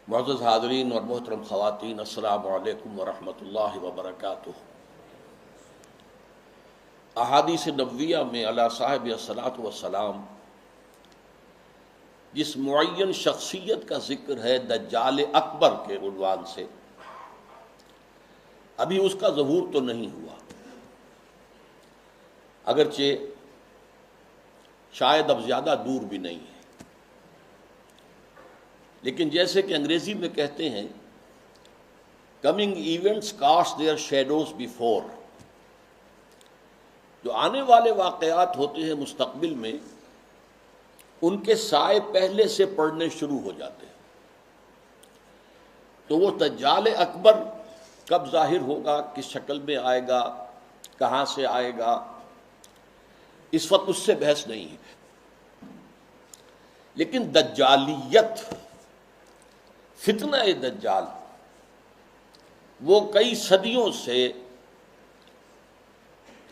معزز حاضرین اور محترم خواتین، السلام علیکم ورحمۃ اللہ وبرکاتہ۔ احادیث نبویہ میں علی صاحب الصلاۃ والسلام جس معین شخصیت کا ذکر ہے دجال اکبر کے عنوان سے، ابھی اس کا ظہور تو نہیں ہوا، اگرچہ شاید اب زیادہ دور بھی نہیں ہے، لیکن جیسے کہ انگریزی میں کہتے ہیں coming events cast their shadows before, جو آنے والے واقعات ہوتے ہیں مستقبل میں ان کے سائے پہلے سے پڑنے شروع ہو جاتے ہیں۔ تو وہ دجال اکبر کب ظاہر ہوگا، کس شکل میں آئے گا، کہاں سے آئے گا، اس وقت اس سے بحث نہیں ہے، لیکن دجالیت، فتنہ دجال وہ کئی صدیوں سے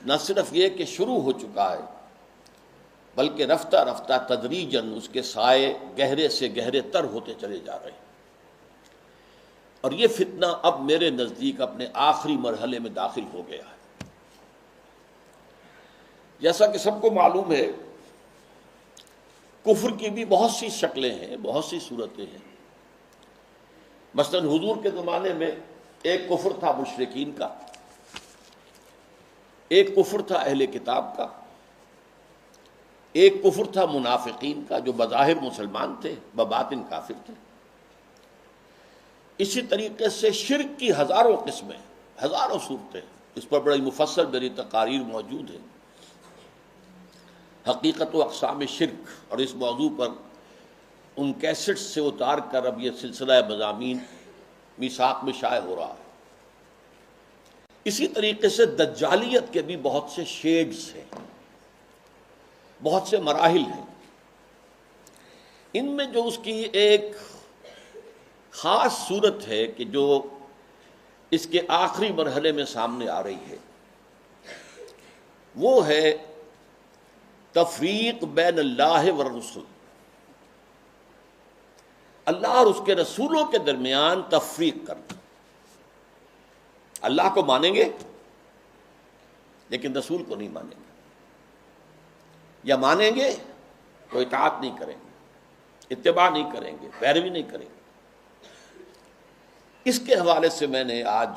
نہ صرف یہ کہ شروع ہو چکا ہے بلکہ رفتہ رفتہ تدریجاً اس کے سائے گہرے سے گہرے تر ہوتے چلے جا رہے ہیں، اور یہ فتنہ اب میرے نزدیک اپنے آخری مرحلے میں داخل ہو گیا ہے۔ جیسا کہ سب کو معلوم ہے کفر کی بھی بہت سی شکلیں ہیں، بہت سی صورتیں ہیں۔ مثلا حضور کے زمانے میں ایک کفر تھا مشرکین کا، ایک کفر تھا اہل کتاب کا، ایک کفر تھا منافقین کا جو بظاہر مسلمان تھے بباطن کافر تھے۔ اسی طریقے سے شرک کی ہزاروں قسمیں، ہزاروں صورتیں، اس پر بڑی مفصل میری تقاریر موجود ہیں، حقیقت و اقسام شرک، اور اس موضوع پر ان کیسٹس سے اتار کر اب یہ سلسلہ مضامین میثاق میں شائع ہو رہا ہے۔ اسی طریقے سے دجالیت کے بھی بہت سے شیڈز ہیں، بہت سے مراحل ہیں۔ ان میں جو اس کی ایک خاص صورت ہے کہ جو اس کے آخری مرحلے میں سامنے آ رہی ہے، وہ ہے تفریق بین اللہ والرسل، اللہ اور اس کے رسولوں کے درمیان تفریق کرنا۔ اللہ کو مانیں گے لیکن رسول کو نہیں مانیں گے، یا مانیں گے تو اطاعت نہیں کریں گے، اتباع نہیں کریں گے، پیروی نہیں کریں گے۔ اس کے حوالے سے میں نے آج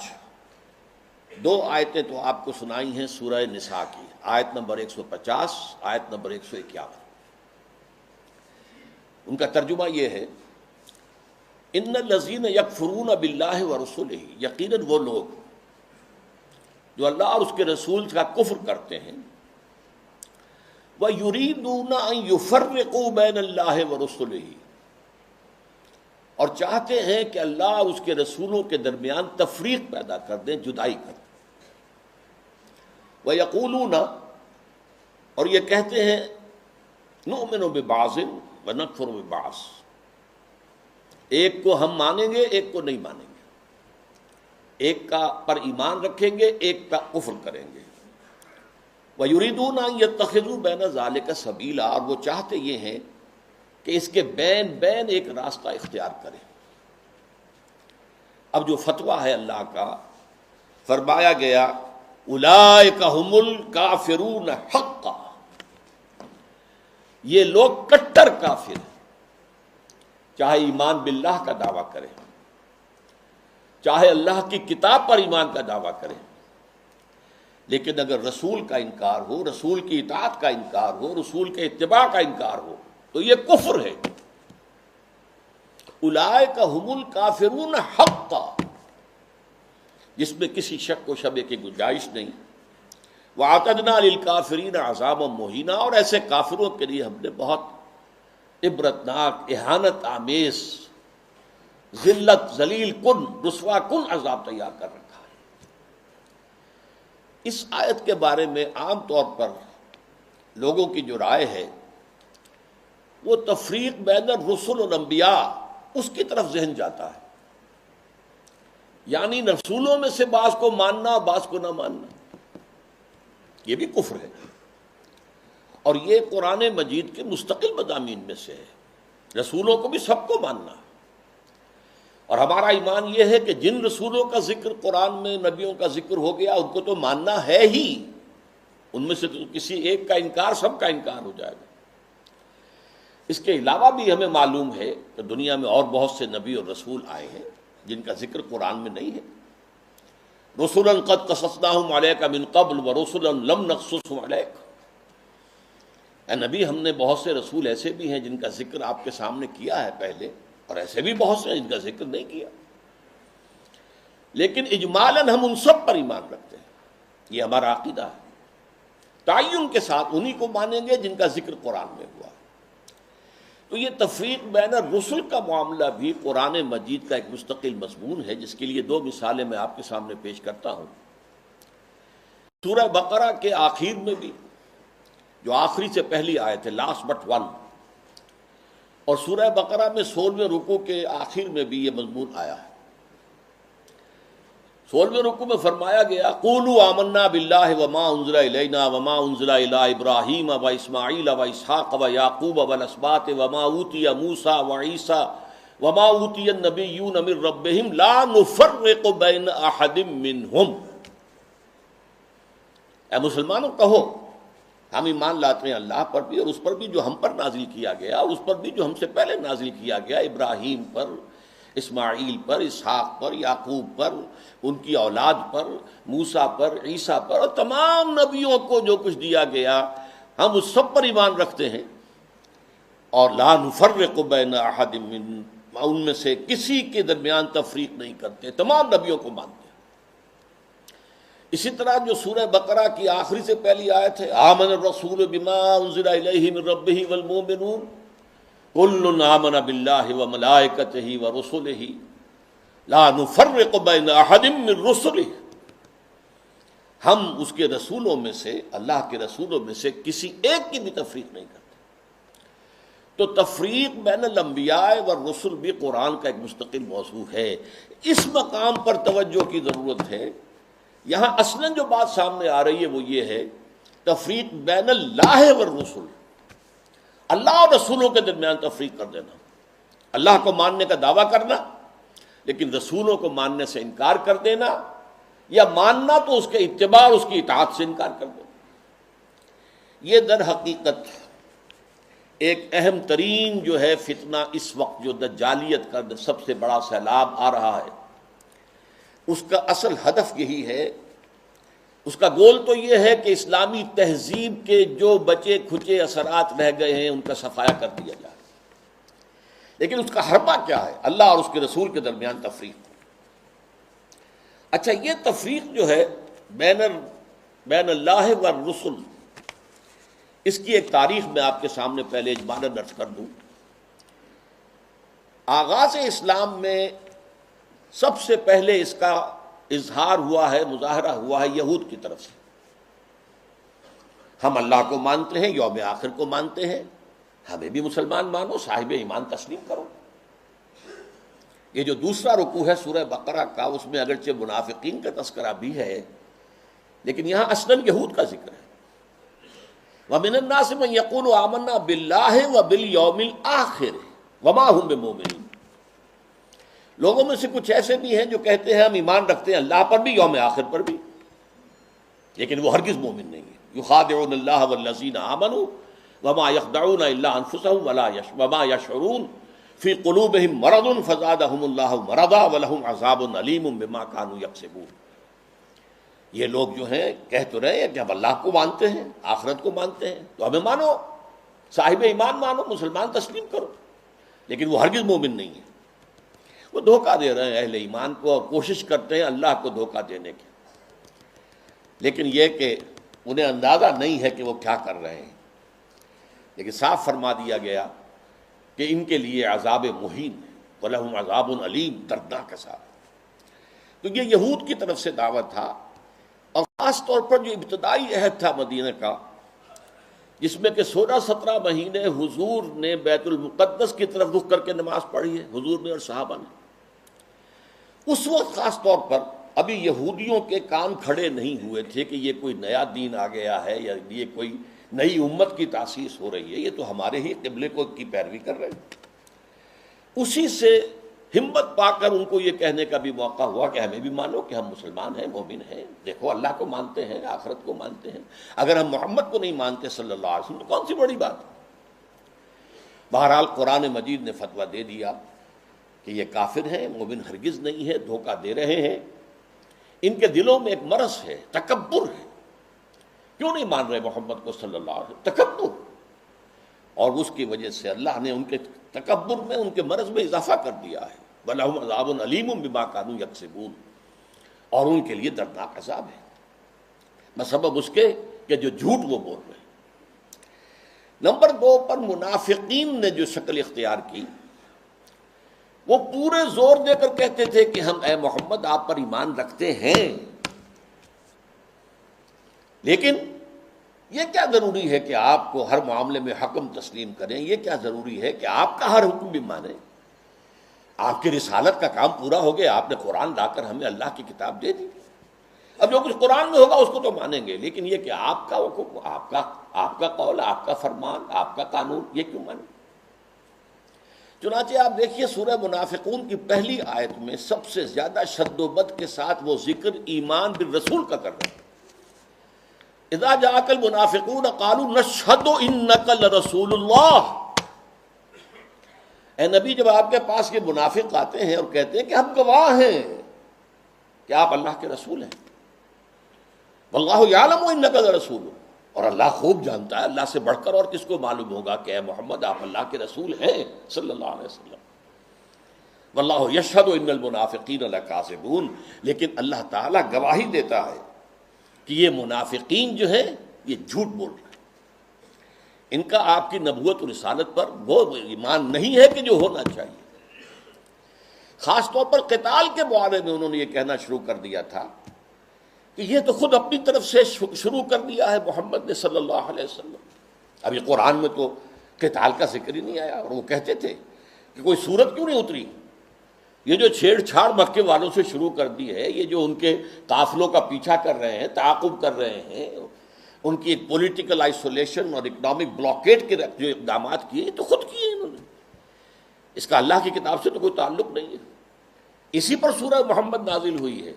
دو آیتیں تو آپ کو سنائی ہیں سورہ نساء کی، آیت نمبر 150، آیت نمبر 151۔ ان کا ترجمہ یہ ہے، ان الذین یکفرون باللہ ورسلہ، یقیناً وہ لوگ جو اللہ اور اس کے رسول کا کفر کرتے ہیں، وَيُرِيدُونَ أَن يُفَرِّقُوا بَيْنَ اللَّهِ وَرُسُلِهِ، اور چاہتے ہیں کہ اللہ اور اس کے رسولوں کے درمیان تفریق پیدا کر دیں، جدائی کر دیں۔ وَيَقُولُونَ، اور یہ کہتے ہیں، نُؤْمِنُ بِبَعْضٍ وَنَكْفُرُ بِبَعْضٍ، ایک کو ہم مانیں گے ایک کو نہیں مانیں گے، ایک کا پر ایمان رکھیں گے ایک کا کفر کریں گے۔ وَيُرِيدُونَ أَن يَتَّخِذُوا بَيْنَ ذَلِكَ سَبِيلًا، اور وہ چاہتے یہ ہیں کہ اس کے بین بین ایک راستہ اختیار کریں۔ اب جو فتویٰ ہے اللہ کا، فرمایا گیا اولئک ھم الکافرون حقا، یہ لوگ کٹر کافر ہیں، چاہے ایمان باللہ کا دعویٰ کریں، چاہے اللہ کی کتاب پر ایمان کا دعویٰ کریں، لیکن اگر رسول کا انکار ہو، رسول کی اطاعت کا انکار ہو، رسول کے اتباع کا انکار ہو تو یہ کفر ہے۔ اولئک ھم الکافرون حقا، جس میں کسی شک و شبہ کی گنجائش نہیں۔ وَأَعْتَدْنَا لِلْكَافِرِينَ عَذَابًا مُهِينًا، اور ایسے کافروں کے لیے ہم نے بہت عبرتناک، اہانت آمیز، ذلت، ذلیل کن، رسوا کن عذاب تیار کر رکھا ہے۔ اس آیت کے بارے میں عام طور پر لوگوں کی جو رائے ہے وہ تفریق بین الرسل والانبیاء، اس کی طرف ذہن جاتا ہے، یعنی رسولوں میں سے بعض کو ماننا بعض کو نہ ماننا، یہ بھی کفر ہے، اور یہ قرآن مجید کے مستقل مضامین میں سے ہے۔ رسولوں کو بھی سب کو ماننا، اور ہمارا ایمان یہ ہے کہ جن رسولوں کا ذکر قرآن میں نبیوں کا ذکر ہو گیا ان کو تو ماننا ہے ہی، ان میں سے تو کسی ایک کا انکار سب کا انکار ہو جائے گا۔ اس کے علاوہ بھی ہمیں معلوم ہے کہ دنیا میں اور بہت سے نبی اور رسول آئے ہیں جن کا ذکر قرآن میں نہیں ہے۔ رسولا قد قصصناہم علیک من قبل ورسلا لم نقصصہم علیک، اے نبی ہم نے بہت سے رسول ایسے بھی ہیں جن کا ذکر آپ کے سامنے کیا ہے پہلے، اور ایسے بھی بہت سے ہیں جن کا ذکر نہیں کیا، لیکن اجمالاً ہم ان سب پر ایمان رکھتے ہیں، یہ ہمارا عقیدہ ہے۔ تعین کے ساتھ انہی کو مانیں گے جن کا ذکر قرآن میں ہوا ہے۔ تو یہ تفریق بین الرسل کا معاملہ بھی قرآن مجید کا ایک مستقل مضمون ہے، جس کے لیے دو مثالیں میں آپ کے سامنے پیش کرتا ہوں۔ سورہ بقرہ کے آخر میں بھی، جو آخری سے پہلی آیت ہے، لاسٹ بٹ ون، اور سورہ بقرہ میں 16ویں رکوع کے آخر میں بھی یہ مضمون آیا ہے۔ 16ویں رکوع میں فرمایا گیا قولوا آمنا باللہ وما انزل الینا وما انزل الی ابراہیم و اسماعیل و اسحاق و یعقوب والاسباط وما اوتی موسیٰ و عیسیٰ وما اوتی النبیون من ربہم لا نفرق بین احد منہم۔ اے مسلمانوں کہو ہم ایمان لاتے ہیں اللہ پر بھی اور اس پر بھی جو ہم پر نازل کیا گیا، اور اس پر بھی جو ہم سے پہلے نازل کیا گیا، ابراہیم پر، اسماعیل پر، اسحاق پر، یعقوب پر، ان کی اولاد پر، موسیٰ پر، عیسیٰ پر، اور تمام نبیوں کو جو کچھ دیا گیا ہم اس سب پر ایمان رکھتے ہیں، اور لا نفرق بین احد من، ان میں سے کسی کے درمیان تفریق نہیں کرتے، تمام نبیوں کو مانتے ہیں۔ اسی طرح جو سورہ بقرہ کی آخری سے پہلی آیت ہے آمن الرسول بما انزل الیہ من ربہ والمؤمنون کل آمن باللہ وملائکتہ ورسلہ لا نفرق بین احد من رسلہ، ہم اس کے رسولوں میں سے، اللہ کے رسولوں میں سے کسی ایک کی بھی تفریق نہیں کرتے۔ تو تفریق بین الانبیاء والرسل بھی قرآن کا ایک مستقل موضوع ہے۔ اس مقام پر توجہ کی ضرورت ہے۔ یہاں اصلاً جو بات سامنے آ رہی ہے وہ یہ ہے تفریق بین اللہ والرسل، اللہ اور رسولوں کے درمیان تفریق کر دینا، اللہ کو ماننے کا دعویٰ کرنا لیکن رسولوں کو ماننے سے انکار کر دینا، یا ماننا تو اس کے اتباع اور اس کی اطاعت سے انکار کر دینا۔ یہ در حقیقت ایک اہم ترین جو ہے فتنہ اس وقت جو دجالیت کا سب سے بڑا سیلاب آ رہا ہے، اس کا اصل ہدف یہی ہے، اس کا گول تو یہ ہے کہ اسلامی تہذیب کے جو بچے کھچے اثرات رہ گئے ہیں ان کا صفایا کر دیا جائے، لیکن اس کا حربہ کیا ہے؟ اللہ اور اس کے رسول کے درمیان تفریق۔ اچھا، یہ تفریق جو ہے بین اللہ والرسل، اس کی ایک تاریخ میں آپ کے سامنے پہلے اجمالاً درج کر دوں۔ آغاز اسلام میں سب سے پہلے اس کا اظہار ہوا ہے، مظاہرہ ہوا ہے یہود کی طرف سے۔ ہم اللہ کو مانتے ہیں، یوم آخر کو مانتے ہیں، ہمیں بھی مسلمان مانو، صاحب ایمان تسلیم کرو۔ یہ جو دوسرا رکوع ہے سورہ بقرہ کا، اس میں اگرچہ منافقین کا تذکرہ بھی ہے لیکن یہاں اصلاً یہود کا ذکر ہے۔ وَمِنَ النَّاسِ مَن يَقُولُ آمَنَّا بِاللَّهِ وَبِالْيَوْمِ الْآخِرِ وَمَا هُم بِمُؤْمِنِينَ، لوگوں میں سے کچھ ایسے بھی ہیں جو کہتے ہیں ہم ایمان رکھتے ہیں اللہ پر بھی، یوم آخر پر بھی، لیکن وہ ہرگز مومن نہیں ہے۔ یخادعون اللہ والذین آمنوا وما یخدعون الا انفسهم وما یشعرون فی قلوبہم مرض فزادہم اللہ مرضا ولہم عذاب علیم بما کانوا یکسبون۔ یہ لوگ جو ہیں کہہ تو رہے ہیں کہ ہم اللہ کو مانتے ہیں، آخرت کو مانتے ہیں، تو ہمیں مانو، صاحب ایمان مانو، مسلمان تسلیم کرو، لیکن وہ ہرگز مومن نہیں ہے۔ وہ دھوکہ دے رہے ہیں اہل ایمان کو اور کوشش کرتے ہیں اللہ کو دھوکہ دینے کی، لیکن یہ کہ انہیں اندازہ نہیں ہے کہ وہ کیا کر رہے ہیں۔ لیکن صاف فرما دیا گیا کہ ان کے لیے عذاب مہین ہے، وَلَهُمْ عَذَابٌ عَلِيمٌ، دردناک عذاب۔ تو یہ یہود کی طرف سے دعوت تھا، اور خاص طور پر جو ابتدائی عہد تھا مدینہ کا، جس میں کہ 16-17 مہینے حضور نے بیت المقدس کی طرف رخ کر کے نماز پڑھی ہے، حضور نے اور صحابہ نے۔ اس وقت خاص طور پر ابھی یہودیوں کے کان کھڑے نہیں ہوئے تھے کہ یہ کوئی نیا دین آ گیا ہے یا یہ کوئی نئی امت کی تاسیس ہو رہی ہے، یہ تو ہمارے ہی قبلے کو کی پیروی کر رہے ہیں۔ اسی سے ہمت پا کر ان کو یہ کہنے کا بھی موقع ہوا کہ ہمیں بھی مانو کہ ہم مسلمان ہیں، مومن ہیں، دیکھو اللہ کو مانتے ہیں، آخرت کو مانتے ہیں، اگر ہم محمد کو نہیں مانتے صلی اللہ علیہ وسلم تو کون سی بڑی بات ہے؟ بہرحال قرآن مجید نے فتویٰ دے دیا کہ یہ کافر ہیں، مومن ہرگز نہیں ہے، دھوکہ دے رہے ہیں، ان کے دلوں میں ایک مرض ہے، تکبر ہے، کیوں نہیں مان رہے محمد کو صلی اللہ علیہ وسلم؟ تکبر، اور اس کی وجہ سے اللہ نے ان کے تکبر میں، ان کے مرض میں اضافہ کر دیا ہے۔ وَلَهُمْ عَذَابٌ عَلِيمٌ بِمَا كَانُوا يَكْسِبُونَ، اور ان کے لیے دردناک عذاب ہے بسبب اس کے کہ جو جھوٹ وہ بول رہے ہیں۔ نمبر 2 پر منافقین نے جو شکل اختیار کی، وہ پورے زور دے کر کہتے تھے کہ ہم اے محمد آپ پر ایمان رکھتے ہیں، لیکن یہ کیا ضروری ہے کہ آپ کو ہر معاملے میں حکم تسلیم کریں؟ یہ کیا ضروری ہے کہ آپ کا ہر حکم بھی مانیں؟ آپ کی رسالت کا کام پورا ہو گیا، آپ نے قرآن لا کر ہمیں اللہ کی کتاب دے دی، اب جو کچھ قرآن میں ہوگا اس کو تو مانیں گے، لیکن یہ کہ آپ کا حکم، آپ کا قول، آپ کا فرمان، آپ کا قانون، یہ کیوں مانیں؟ چنانچہ آپ دیکھیے سورہ منافقون کی پہلی آیت میں سب سے زیادہ شد و بد کے ساتھ وہ ذکر ایمان بالرسول کا کر رہے ہیں۔ اذا جاءک المنافقون قالوا نشہد انک لرسول اللہ، اے نبی جب آپ کے پاس یہ منافق آتے ہیں اور کہتے ہیں کہ ہم گواہ ہیں کہ آپ اللہ کے رسول ہیں، واللہ یعلم انک لرسول، اور اللہ خوب جانتا ہے، اللہ سے بڑھ کر اور کس کو معلوم ہوگا کہ اے محمد آپ اللہ کے رسول ہیں صلی اللہ علیہ وسلم، واللہ یشہد ان المنافقین لکاذبون، لیکن اللہ تعالیٰ گواہی دیتا ہے کہ یہ منافقین جو ہیں یہ جھوٹ بول رہے ہیں، ان کا آپ کی نبوت و رسالت پر وہ ایمان نہیں ہے کہ جو ہونا چاہیے۔ خاص طور پر قتال کے بارے میں انہوں نے یہ کہنا شروع کر دیا تھا کہ یہ تو خود اپنی طرف سے شروع کر دیا ہے محمد نے صلی اللہ علیہ وسلم، اب یہ قرآن میں تو قتال کا ذکر ہی نہیں آیا، اور وہ کہتے تھے کہ کوئی صورت کیوں نہیں اتری، یہ جو چھیڑ چھاڑ مکے والوں سے شروع کر دی ہے، یہ جو ان کے قافلوں کا پیچھا کر رہے ہیں، تعاقب کر رہے ہیں، ان کی ایک پولیٹیکل آئسولیشن اور اکنامک بلاکیٹ کے جو اقدامات کیے، یہ تو خود کیے انہوں نے، اس کا اللہ کی کتاب سے تو کوئی تعلق نہیں ہے۔ اسی پر سورہ محمد نازل ہوئی ہے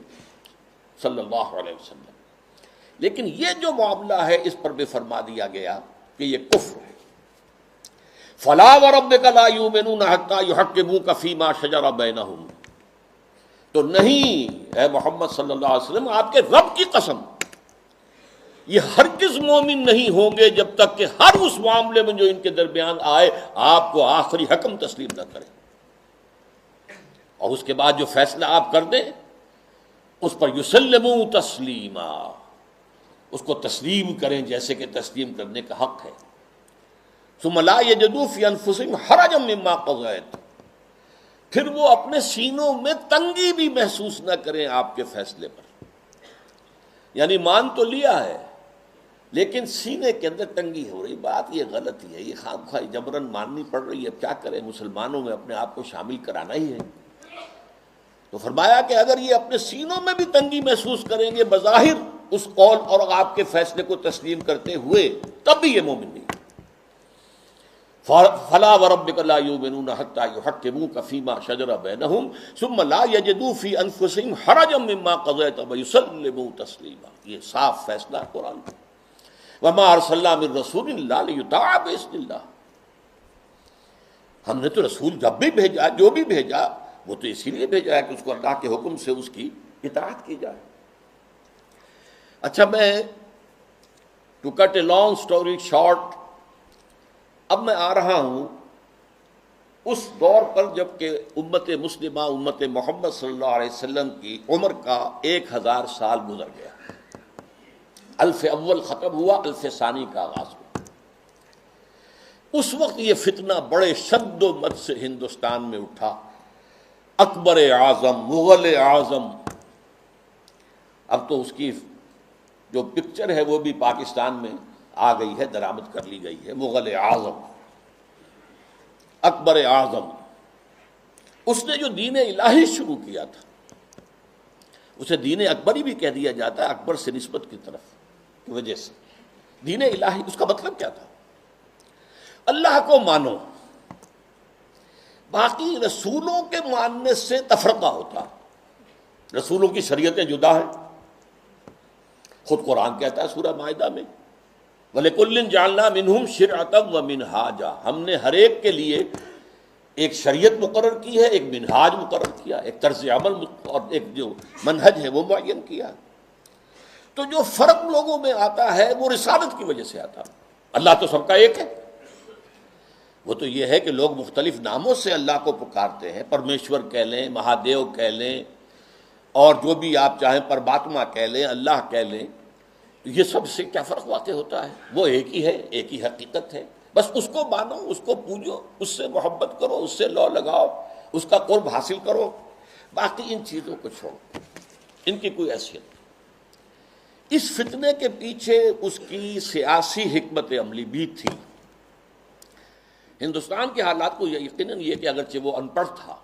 صلی اللہ علیہ وسلم، لیکن یہ جو معاملہ ہے اس پر بھی فرما دیا گیا کہ یہ کفر ہے۔ فَلَا وَرَبِّكَ لَا يُؤْمِنُونَ حَتَّىٰ يُحَكِّمُوكَ فِي مَا شَجَرَ بَيْنَهُمْ، تو نہیں اے محمد صلی اللہ علیہ وسلم، آپ کے رب کی قسم، یہ ہرگز مومن نہیں ہوں گے جب تک کہ ہر اس معاملے میں جو ان کے درمیان آئے آپ کو آخری حکم تسلیم نہ کریں، اور اس کے بعد جو فیصلہ آپ کر دیں اس پر یسلموا تسلیما، اس کو تسلیم کریں جیسے کہ تسلیم کرنے کا حق ہے۔ ثم لا یجدوا فی انفسہم حرجا مما قضیت، پھر وہ اپنے سینوں میں تنگی بھی محسوس نہ کریں آپ کے فیصلے پر، یعنی مان تو لیا ہے لیکن سینے کے اندر تنگی ہو رہی، بات یہ غلط ہی ہے، یہ خام خواہ جبرن ماننی پڑ رہی ہے، اب کیا کریں، مسلمانوں میں اپنے آپ کو شامل کرانا ہی ہے۔ تو فرمایا کہ اگر یہ اپنے سینوں میں بھی تنگی محسوس کریں گے بظاہر اس قول اور آپ کے فیصلے کو تسلیم کرتے ہوئے، تب بھی یہ مومن نہیں۔ فَلَا وَرَبِّكَ لَا يُؤْمِنُونَ حَتَّىٰ يُحَكِّمُوكَ فِي مَا شَجَرَ بَيْنَهُمْ ثُمَّ لَا يَجِدُوا فِي أَنفُسِهِمْ حَرَجًا مِّمَّا قَضَيْتَ وَيُسَلِّمُوا تَسْلِيمًا، یہ صاف فیصلہ قرآن کا۔ وَمَا أَرْسَلْنَا مِن رَّسُولٍ إِلَّا لِيُطَاعَ بِإِذْنِ اللَّهِ، ہم نے تو رسول جب بھی بھیجا، جو بھی بھیجا، وہ تو اسی لیے بھیجا ہے کہ اس کو اللہ کے حکم سے اس کی اطاعت کی جائے۔ اچھا، میں to cut a long story short, اب میں آ رہا ہوں اس دور پر جب کہ امت مسلمہ، امت محمد صلی اللہ علیہ وسلم کی عمر کا 1000 سال گزر گیا، الف اول ختم ہوا، الف ثانی کا آغاز ہوا۔ اس وقت یہ فتنہ بڑے شد و مد سے ہندوستان میں اٹھا، اکبر اعظم، مغل اعظم، اب تو اس کی جو پکچر ہے وہ بھی پاکستان میں آ گئی ہے، درآمد کر لی گئی ہے، مغل اعظم، اکبر اعظم، اس نے جو دین الہی شروع کیا تھا، اسے دین اکبری بھی کہہ دیا جاتا ہے، اکبر سے نسبت کی طرف کی وجہ سے۔ دین الہی اس کا مطلب کیا تھا؟ اللہ کو مانو، باقی رسولوں کے ماننے سے تفرقہ ہوتا ہے، رسولوں کی شریعتیں جدا ہیں۔ خود قرآن کہتا ہے سورہ مائدہ میں وَلِكُلٍّ جَعَلْنَا مِنْهُمْ شِرْعَةً وَمِنْهَاجًا، ہم نے ہر ایک کے لیے ایک شریعت مقرر کی ہے، ایک منہاج مقرر کیا، ایک طرز عمل اور ایک جو منہج ہے وہ معین کیا۔ تو جو فرق لوگوں میں آتا ہے وہ رسالت کی وجہ سے آتا ہے۔ اللہ تو سب کا ایک ہے، وہ تو یہ ہے کہ لوگ مختلف ناموں سے اللہ کو پکارتے ہیں، پرمیشور کہہ لیں، مہادیو کہہ لیں، اور جو بھی آپ چاہیں پرماتما کہہ لیں، اللہ کہہ لیں، یہ سب سے کیا فرق واقع ہوتا ہے؟ وہ ایک ہی ہے، ایک ہی حقیقت ہے، بس اس کو مانو، اس کو پوجو، اس سے محبت کرو، اس سے لو لگاؤ، اس کا قرب حاصل کرو، باقی ان چیزوں کو چھوڑو، ان کی کوئی حیثیت نہیں۔ اس فتنے کے پیچھے اس کی سیاسی حکمت عملی بھی تھی۔ ہندوستان کے حالات کو یقیناً یہ کہ اگرچہ وہ ان پڑھ تھا،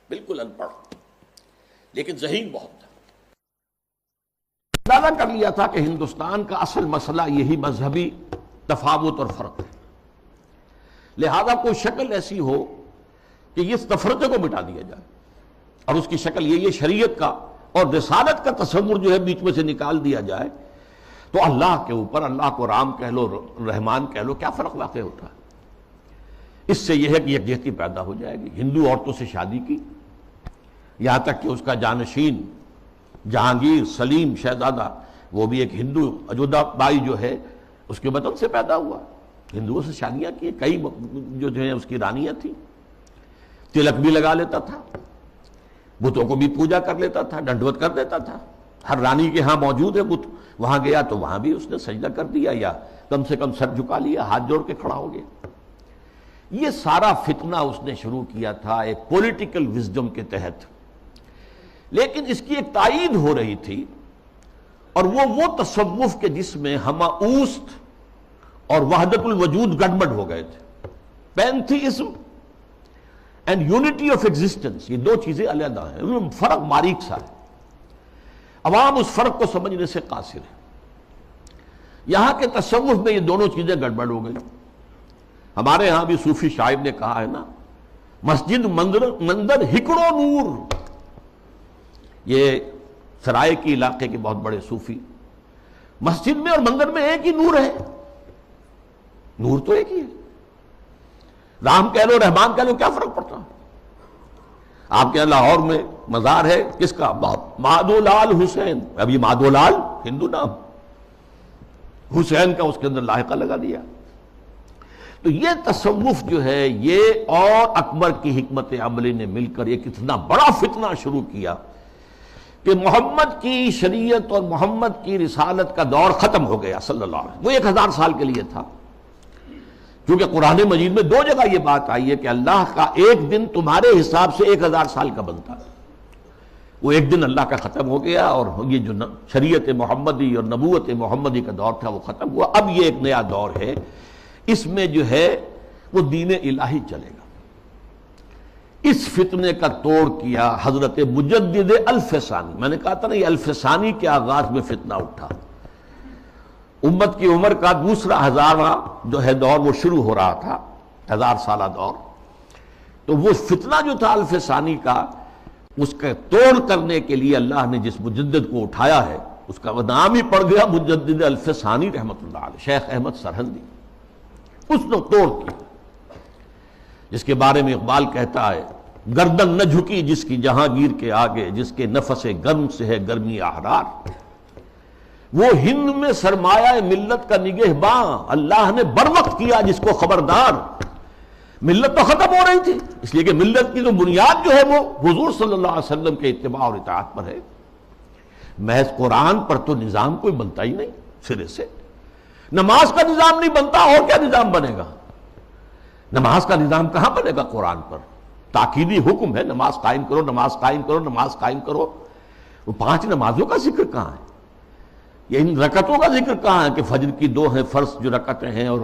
بالکل ان پڑھ، لیکن ذہین بہت تھا، اندازہ کر لیا تھا کہ ہندوستان کا اصل مسئلہ یہی مذہبی تفاوت اور فرق ہے، لہذا کوئی شکل ایسی ہو کہ اس تفرقے کو مٹا دیا جائے، اور اس کی شکل یہ شریعت کا اور رسالت کا تصور جو ہے بیچ میں سے نکال دیا جائے، تو اللہ کے اوپر، اللہ کو رام کہہ لو، رحمان کہہ لو، کیا فرق واقع ہوتا ہے؟ اس سے یہ ہے کہ یکجہتی پیدا ہو جائے گی۔ ہندو عورتوں سے شادی کی، یہاں تک کہ اس کا جانشین جہانگیر سلیم شہزادہ، وہ بھی ایک ہندو، اجودھا بائی جو ہے اس کے وطن سے پیدا ہوا، ہندوؤں سے شادیاں کی، کئی جو ہیں اس کی رانیاں تھیں، تلک بھی لگا لیتا تھا، بتوں کو بھی پوجا کر لیتا تھا، ڈنڈوت کر دیتا تھا، ہر رانی کے ہاں موجود ہے بت، وہاں گیا تو وہاں بھی اس نے سجدہ کر دیا، یا کم سے کم سر جھکا لیا، ہاتھ جوڑ کے کھڑا ہو گیا۔ یہ سارا فتنہ اس نے شروع کیا تھا ایک پولیٹیکل وزڈم کے تحت، لیکن اس کی ایک تائید ہو رہی تھی، اور وہ تصوف کے جس میں ہمہ اوست اور وحدت الوجود گڑبڑ ہو گئے تھے۔ Pantheism and unity of existence, یہ دو چیزیں علیحدہ ہیں، ان میں فرق باریک سا ہے، عوام اس فرق کو سمجھنے سے قاصر ہے۔ یہاں کے تصوف میں یہ دونوں چیزیں گڑبڑ ہو گئی۔ ہمارے ہاں بھی صوفی شاعر نے کہا ہے نا، مسجد مندر ہکڑو نور، یہ سرائے کی علاقے کے بہت بڑے صوفی، مسجد میں اور مندر میں ایک ہی نور ہے، نور تو ایک ہی ہے، رام کہہ لو رحمان کہہ لو، کیا فرق پڑتا؟ آپ کے لاہور میں مزار ہے کس کا؟ مادھولال حسین، ابھی مادھولال ہندو نام، حسین کا اس کے اندر لاحقہ لگا دیا۔ تو یہ تصوف جو ہے، یہ اور اکبر کی حکمت عملی نے مل کر ایک اتنا بڑا فتنہ شروع کیا کہ محمد کی شریعت اور محمد کی رسالت کا دور ختم ہو گیا صلی اللہ علیہ وسلم۔ وہ 1000 سال کے لیے تھا، کیونکہ قرآن مجید میں 2 جگہ یہ بات آئی ہے کہ اللہ کا ایک دن تمہارے حساب سے 1000 سال کا بنتا ہے۔ وہ ایک دن اللہ کا ختم ہو گیا، اور یہ جو شریعت محمدی اور نبوت محمدی کا دور تھا وہ ختم ہوا۔ اب یہ ایک نیا دور ہے، اس میں جو ہے وہ دین الہی چلے گا۔ اس فتنے کا توڑ کیا حضرت مجدد الف ثانی۔ میں نے کہا تھا نا، یہ الف ثانی کے آغاز میں فتنہ اٹھا، امت کی عمر کا دوسرا ہزارہ جو ہے دور وہ شروع ہو رہا تھا، 1000 سالہ دور۔ تو وہ فتنہ جو تھا الف ثانی کا، اس کا توڑ کرنے کے لیے اللہ نے جس مجدد کو اٹھایا ہے، اس کا نام ہی پڑ گیا مجدد الف ثانی رحمۃ اللہ علیہ، شیخ احمد سرہندی۔ اس نے توڑ کیا، جس کے بارے میں اقبال کہتا ہے، گردن نہ جھکی جس کی جہانگیر کے آگے، جس کے نفس گرم سے ہے گرمی احرار۔ وہ ہند میں سرمایہ ملت کا نگہباں، اللہ نے بر وقت کیا جس کو خبردار۔ ملت تو ختم ہو رہی تھی، اس لیے کہ ملت کی جو بنیاد جو ہے وہ حضور صلی اللہ علیہ وسلم کے اتباع اور اطاعت پر ہے۔ محض قرآن پر تو نظام کوئی بنتا ہی نہیں سرے سے، نماز کا نظام نہیں بنتا، اور کیا نظام بنے گا؟ نماز کا نظام کہاں بنے گا قرآن پر؟ تاکیدی حکم ہے، نماز قائم کرو، نماز قائم کرو، نماز قائم کرو۔ وہ 5 نمازوں کا ذکر کہاں ہے؟ یہ ان رکعتوں کا ذکر کہاں ہے کہ فجر کی 2 ہیں، فرض جو رکعتیں ہیں، اور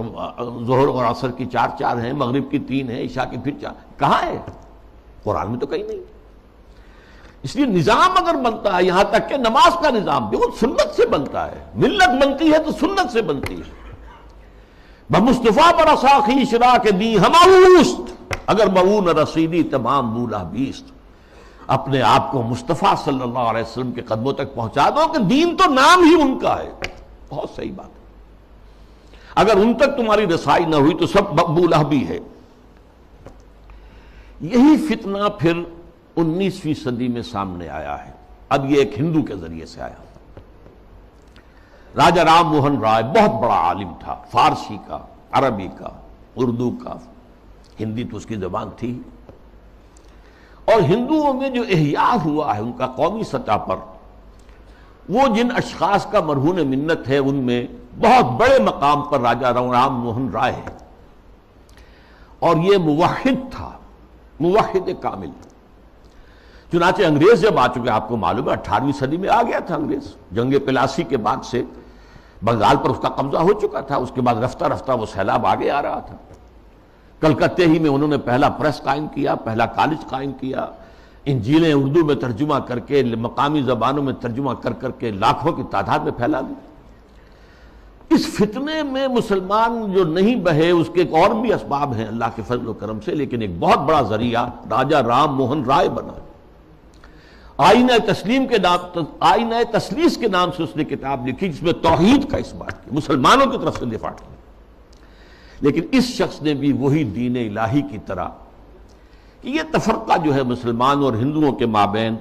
ظہر اور عصر کی 4 ہیں، مغرب کی 3 ہیں، عشاء کی پھر 4؟ کہاں ہے؟ قرآن میں تو کہیں نہیں۔ اس لیے نظام اگر بنتا ہے، یہاں تک کہ نماز کا نظام بھی وہ سنت سے بنتا ہے، ملت بنتی ہے تو سنت سے بنتی ہے۔ بمصطفیٰ پر اساخی شراک دی ہمہ اوست، اگر معون رسیدی تمام بولا بیست، اپنے آپ کو مصطفیٰ صلی اللہ علیہ وسلم کے قدموں تک پہنچا دو کہ دین تو نام ہی ان کا ہے۔ بہت صحیح بات ہے، اگر ان تک تمہاری رسائی نہ ہوئی تو سب بولا بھی ہے۔ یہی فتنہ پھر 19ویں صدی میں سامنے آیا ہے۔ اب یہ ایک ہندو کے ذریعے سے آیا۔ راجہ رام موہن رائے بہت بڑا عالم تھا، فارسی کا، عربی کا، اردو کا، ہندی تو اس کی زبان تھی، اور ہندوؤں میں جو احیاء ہوا ہے ان کا قومی سطح پر، وہ جن اشخاص کا مرہون منت ہے ان میں بہت بڑے مقام پر راجہ رام موہن رائے ہے، اور یہ موحد تھا، موحد کامل۔ چنانچہ انگریز جب آ چکے، آپ کو معلوم ہے 18ویں صدی میں آ گیا تھا انگریز، جنگ پلاسی کے بعد سے بنگال پر اس کا قبضہ ہو چکا تھا، اس کے بعد رفتہ رفتہ وہ سیلاب آگے آ رہا تھا۔ کلکتے ہی میں انہوں نے پہلا پریس قائم کیا، پہلا کالج قائم کیا، انجیلیں اردو میں ترجمہ کر کے، مقامی زبانوں میں ترجمہ کر کر کے لاکھوں کی تعداد میں پھیلا دی۔ اس فتنے میں مسلمان جو نہیں بہے، اس کے ایک اور بھی اسباب ہیں اللہ کے فضل و کرم سے، لیکن ایک بہت بڑا ذریعہ راجہ رام موہن رائے بنا۔ آئینہ تسلیم کے نام، آئینہ تسلیس کے نام سے اس نے کتاب لکھی، جس میں توحید کا اس بات کی، مسلمانوں کی طرف سے دفاع کی۔ لیکن اس شخص نے بھی وہی دین الہی کی طرح کہ یہ تفرقہ جو ہے مسلمان اور ہندوؤں کے مابین،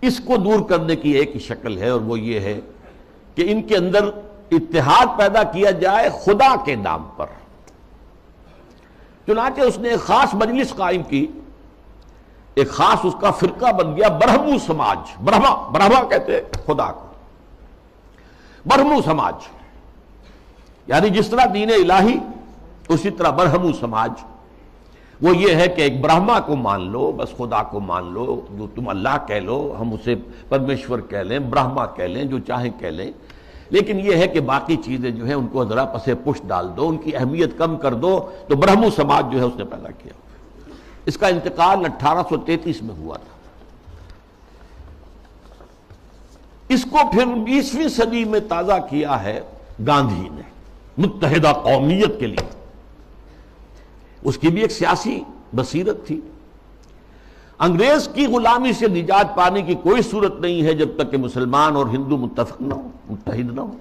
اس کو دور کرنے کی ایک ہی شکل ہے، اور وہ یہ ہے کہ ان کے اندر اتحاد پیدا کیا جائے خدا کے نام پر۔ چنانچہ اس نے ایک خاص مجلس قائم کی، ایک خاص اس کا فرقہ بن گیا برہمو سماج۔ برہما کہتے ہیں خدا کو، برہمو سماج، یعنی جس طرح دین الہی اسی طرح برہمو سماج، وہ یہ ہے کہ ایک برہما کو مان لو، بس خدا کو مان لو، جو تم اللہ کہہ لو، ہم اسے پرمیشور کہہ لیں، برہما کہہ لیں، جو چاہیں کہہ لیں، لیکن یہ ہے کہ باقی چیزیں جو ہیں ان کو ذرا پسے پشت ڈال دو، ان کی اہمیت کم کر دو۔ تو برہمو سماج جو ہے اس نے پیدا کیا۔ اس کا انتقال 1833 میں ہوا تھا۔ اس کو پھر 20ویں صدی میں تازہ کیا ہے گاندھی نے، متحدہ قومیت کے لیے۔ اس کی بھی ایک سیاسی بصیرت تھی۔ انگریز کی غلامی سے نجات پانے کی کوئی صورت نہیں ہے جب تک کہ مسلمان اور ہندو متفق نہ ہو، متحد نہ ہو،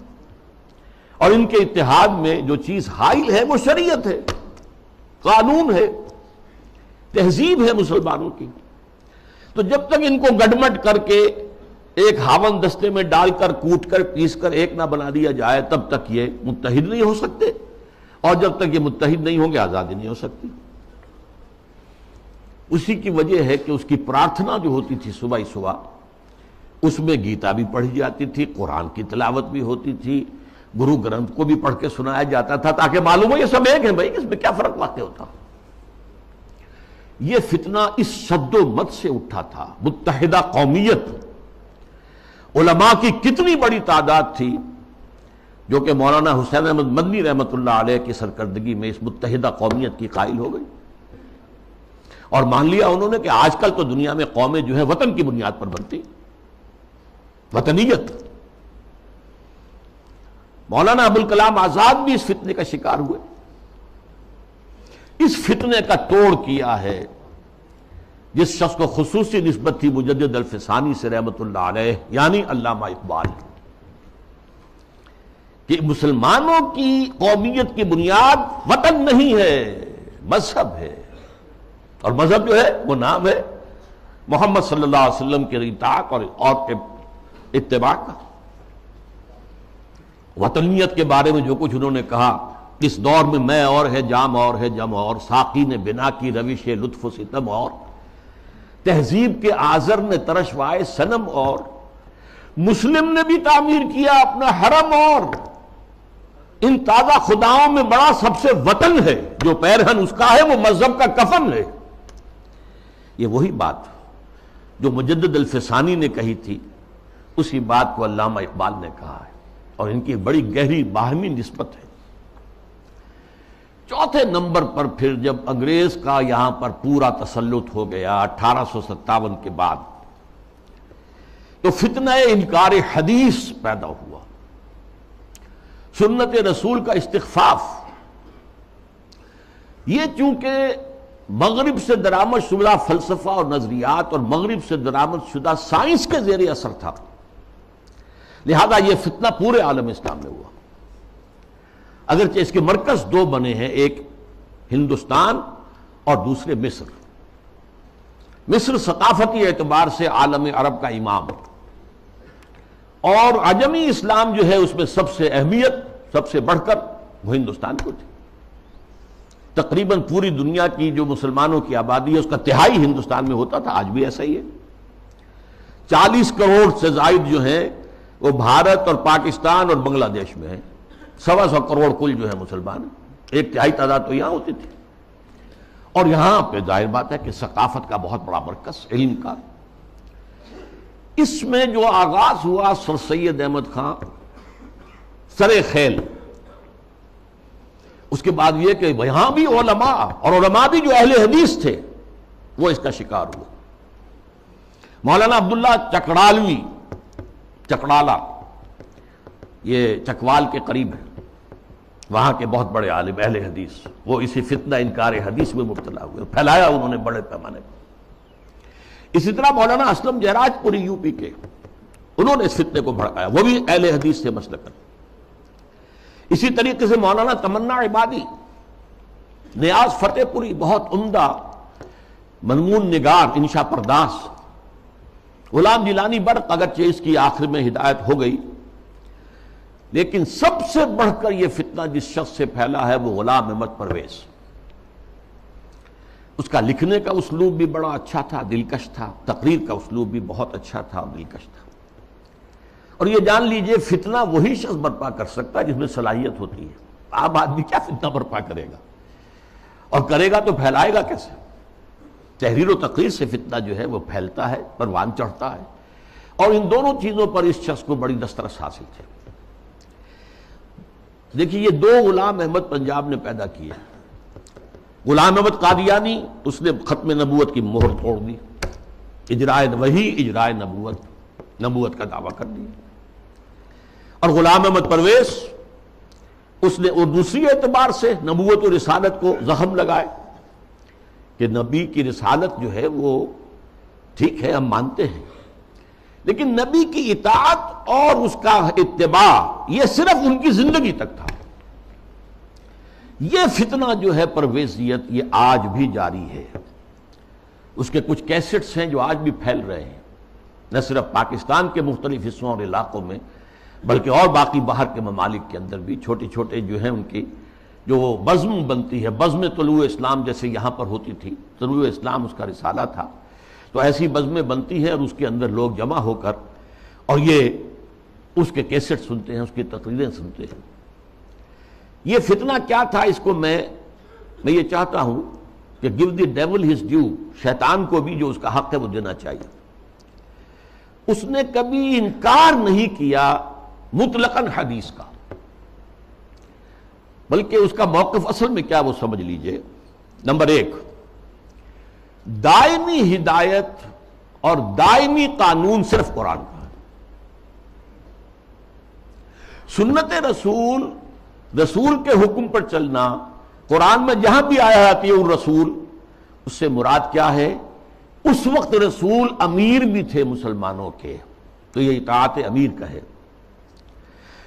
اور ان کے اتحاد میں جو چیز حائل ہے وہ شریعت ہے، قانون ہے، تہذیب ہے مسلمانوں کی۔ تو جب تک ان کو گڈمٹ کر کے ایک ہاون دستے میں ڈال کر کوٹ کر پیس کر ایک نہ بنا دیا جائے، تب تک یہ متحد نہیں ہو سکتے، اور جب تک یہ متحد نہیں ہوں گے آزادی نہیں ہو سکتی۔ اسی کی وجہ ہے کہ اس کی پرارتھنا جو ہوتی تھی صبح ہی صبح، اس میں گیتا بھی پڑھی جاتی تھی، قرآن کی تلاوت بھی ہوتی تھی، گرو گرنتھ کو بھی پڑھ کے سنایا جاتا تھا، تاکہ معلوم ہو یہ سب ایک ہیں بھائی، اس میں کیا فرق واقع ہوتا۔ یہ فتنہ اس شد و مت سے اٹھا تھا، متحدہ قومیت۔ علماء کی کتنی بڑی تعداد تھی جو کہ مولانا حسین احمد مدنی رحمۃ اللہ علیہ کی سرکردگی میں اس متحدہ قومیت کی قائل ہو گئی، اور مان لیا انہوں نے کہ آج کل تو دنیا میں قومیں جو ہے وطن کی بنیاد پر بنتی، وطنیت۔ مولانا ابوالکلام آزاد بھی اس فتنے کا شکار ہوئے۔ اس فتنے کا توڑ کیا ہے جس شخص کو خصوصی نسبت تھی مجدد الفسانی سے رحمۃ اللہ علیہ، یعنی علامہ اقبال، کہ مسلمانوں کی قومیت کی بنیاد وطن نہیں ہے، مذہب ہے، اور مذہب جو ہے وہ نام ہے محمد صلی اللہ علیہ وسلم کے اطاعت اور اتباع کا۔ وطنیت کے بارے میں جو کچھ انہوں نے کہا، اس دور میں میں اور ہے، جام اور ہے، جم اور، ساقی نے بنا کی روش لطف و ستم اور، تہذیب کے آذر نے ترشوائے صنم اور، مسلم نے بھی تعمیر کیا اپنا حرم اور، ان تازہ خداؤں میں بڑا سب سے وطن ہے، جو پیرہن اس کا ہے وہ مذہب کا کفن ہے۔ یہ وہی بات جو مجدد الفسانی نے کہی تھی، اسی بات کو علامہ اقبال نے کہا ہے، اور ان کی بڑی گہری باہمی نسبت ہے۔ چوتھے نمبر پر پھر جب انگریز کا یہاں پر پورا تسلط ہو گیا 1857 کے بعد، تو فتنہ انکار حدیث پیدا ہوا، سنت رسول کا استخفاف۔ یہ چونکہ مغرب سے درآمد شدہ فلسفہ اور نظریات اور مغرب سے درآمد شدہ سائنس کے زیر اثر تھا، لہذا یہ فتنہ پورے عالم اسلام میں ہوا۔ اگرچہ اس کے مرکز دو بنے ہیں، ایک ہندوستان اور دوسرے مصر۔ مصر ثقافتی اعتبار سے عالم عرب کا امام، اور عجمی اسلام جو ہے اس میں سب سے اہمیت، سب سے بڑھ کر وہ ہندوستان کو تھی۔ تقریباً پوری دنیا کی جو مسلمانوں کی آبادی ہے اس کا تہائی ہندوستان میں ہوتا تھا، آج بھی ایسا ہی ہے۔ 40 کروڑ سے زائد جو ہیں وہ بھارت اور پاکستان اور بنگلہ دیش میں ہیں، 125 کروڑ کل جو ہے مسلمان، ایک تہائی تعداد تو یہاں ہوتی تھی۔ اور یہاں پہ ظاہر بات ہے کہ ثقافت کا بہت بڑا مرکز، علم کا۔ اس میں جو آغاز ہوا سر سید احمد خان سر خیل، اس کے بعد یہ کہ یہاں بھی علماء، اور علماء بھی جو اہل حدیث تھے، وہ اس کا شکار ہوئے۔ مولانا عبداللہ چکڑالوی، چکڑالہ یہ چکوال کے قریب ہے، وہاں کے بہت بڑے عالم اہل حدیث، وہ اسی فتنہ انکار حدیث میں مبتلا ہوئے، پھیلایا انہوں نے بڑے پیمانے پر۔ اسی طرح مولانا اسلم جیراج پوری یو پی کے، انہوں نے اس فتنے کو بھڑکایا، وہ بھی اہل حدیث سے مسلکن۔ اسی طریقے سے مولانا تمنا عبادی، نیاز فتح پوری، بہت عمدہ منمون نگار، انشا پرداس۔ غلام جیلانی برق، اگرچہ اس کی آخر میں ہدایت ہو گئی، لیکن سب سے بڑھ کر یہ فتنہ جس شخص سے پھیلا ہے وہ غلام احمد پرویز۔ اس کا لکھنے کا اسلوب بھی بڑا اچھا تھا، دلکش تھا، تقریر کا اسلوب بھی بہت اچھا تھا اور دلکش تھا۔ اور یہ جان لیجئے فتنہ وہی شخص برپا کر سکتا ہے جس میں صلاحیت ہوتی ہے۔ عام آدمی کیا فتنہ برپا کرے گا، اور کرے گا تو پھیلائے گا کیسے؟ تحریر و تقریر سے فتنہ جو ہے وہ پھیلتا ہے، پروان چڑھتا ہے، اور ان دونوں چیزوں پر اس شخص کو بڑی دسترس حاصل تھی۔ دیکھیے یہ دو غلام احمد پنجاب نے پیدا کیے۔ غلام احمد قادیانی، اس نے ختم نبوت کی مہر توڑ دی، اجرائے وحی، اجرائے نبوت کا دعویٰ کر دیا۔ اور غلام احمد پرویز، اس نے اور دوسری اعتبار سے نبوت و رسالت کو زخم لگائے کہ نبی کی رسالت جو ہے وہ ٹھیک ہے، ہم مانتے ہیں، لیکن نبی کی اطاعت اور اس کا اتباع یہ صرف ان کی زندگی تک تھا۔ یہ فتنہ جو ہے پرویزیت، یہ آج بھی جاری ہے۔ اس کے کچھ کیسٹس ہیں جو آج بھی پھیل رہے ہیں، نہ صرف پاکستان کے مختلف حصوں اور علاقوں میں، بلکہ اور باقی باہر کے ممالک کے اندر بھی چھوٹے چھوٹے جو ہیں ان کی جو بزم بنتی ہے، بزم طلوع اسلام جیسے یہاں پر ہوتی تھی، طلوع اسلام اس کا رسالہ تھا، تو ایسی بزمیں بنتی ہیں اور اس کے اندر لوگ جمع ہو کر اور یہ اس کے کیسٹ سنتے ہیں، اس کی تقریریں سنتے ہیں۔ یہ فتنہ کیا تھا، اس کو میں یہ چاہتا ہوں کہ give the devil his due، شیطان کو بھی جو اس کا حق ہے وہ دینا چاہیے۔ اس نے کبھی انکار نہیں کیا مطلقاً حدیث کا، بلکہ اس کا موقف اصل میں کیا وہ سمجھ لیجئے۔ نمبر 1، دائمی ہدایت اور دائمی قانون صرف قرآن کا ہے۔ سنت رسول کے حکم پر چلنا، قرآن میں جہاں بھی آیا ہے اطیعوا الرسول، اس سے مراد کیا ہے؟ اس وقت رسول امیر بھی تھے مسلمانوں کے، تو یہ اطاعت امیر کا ہے۔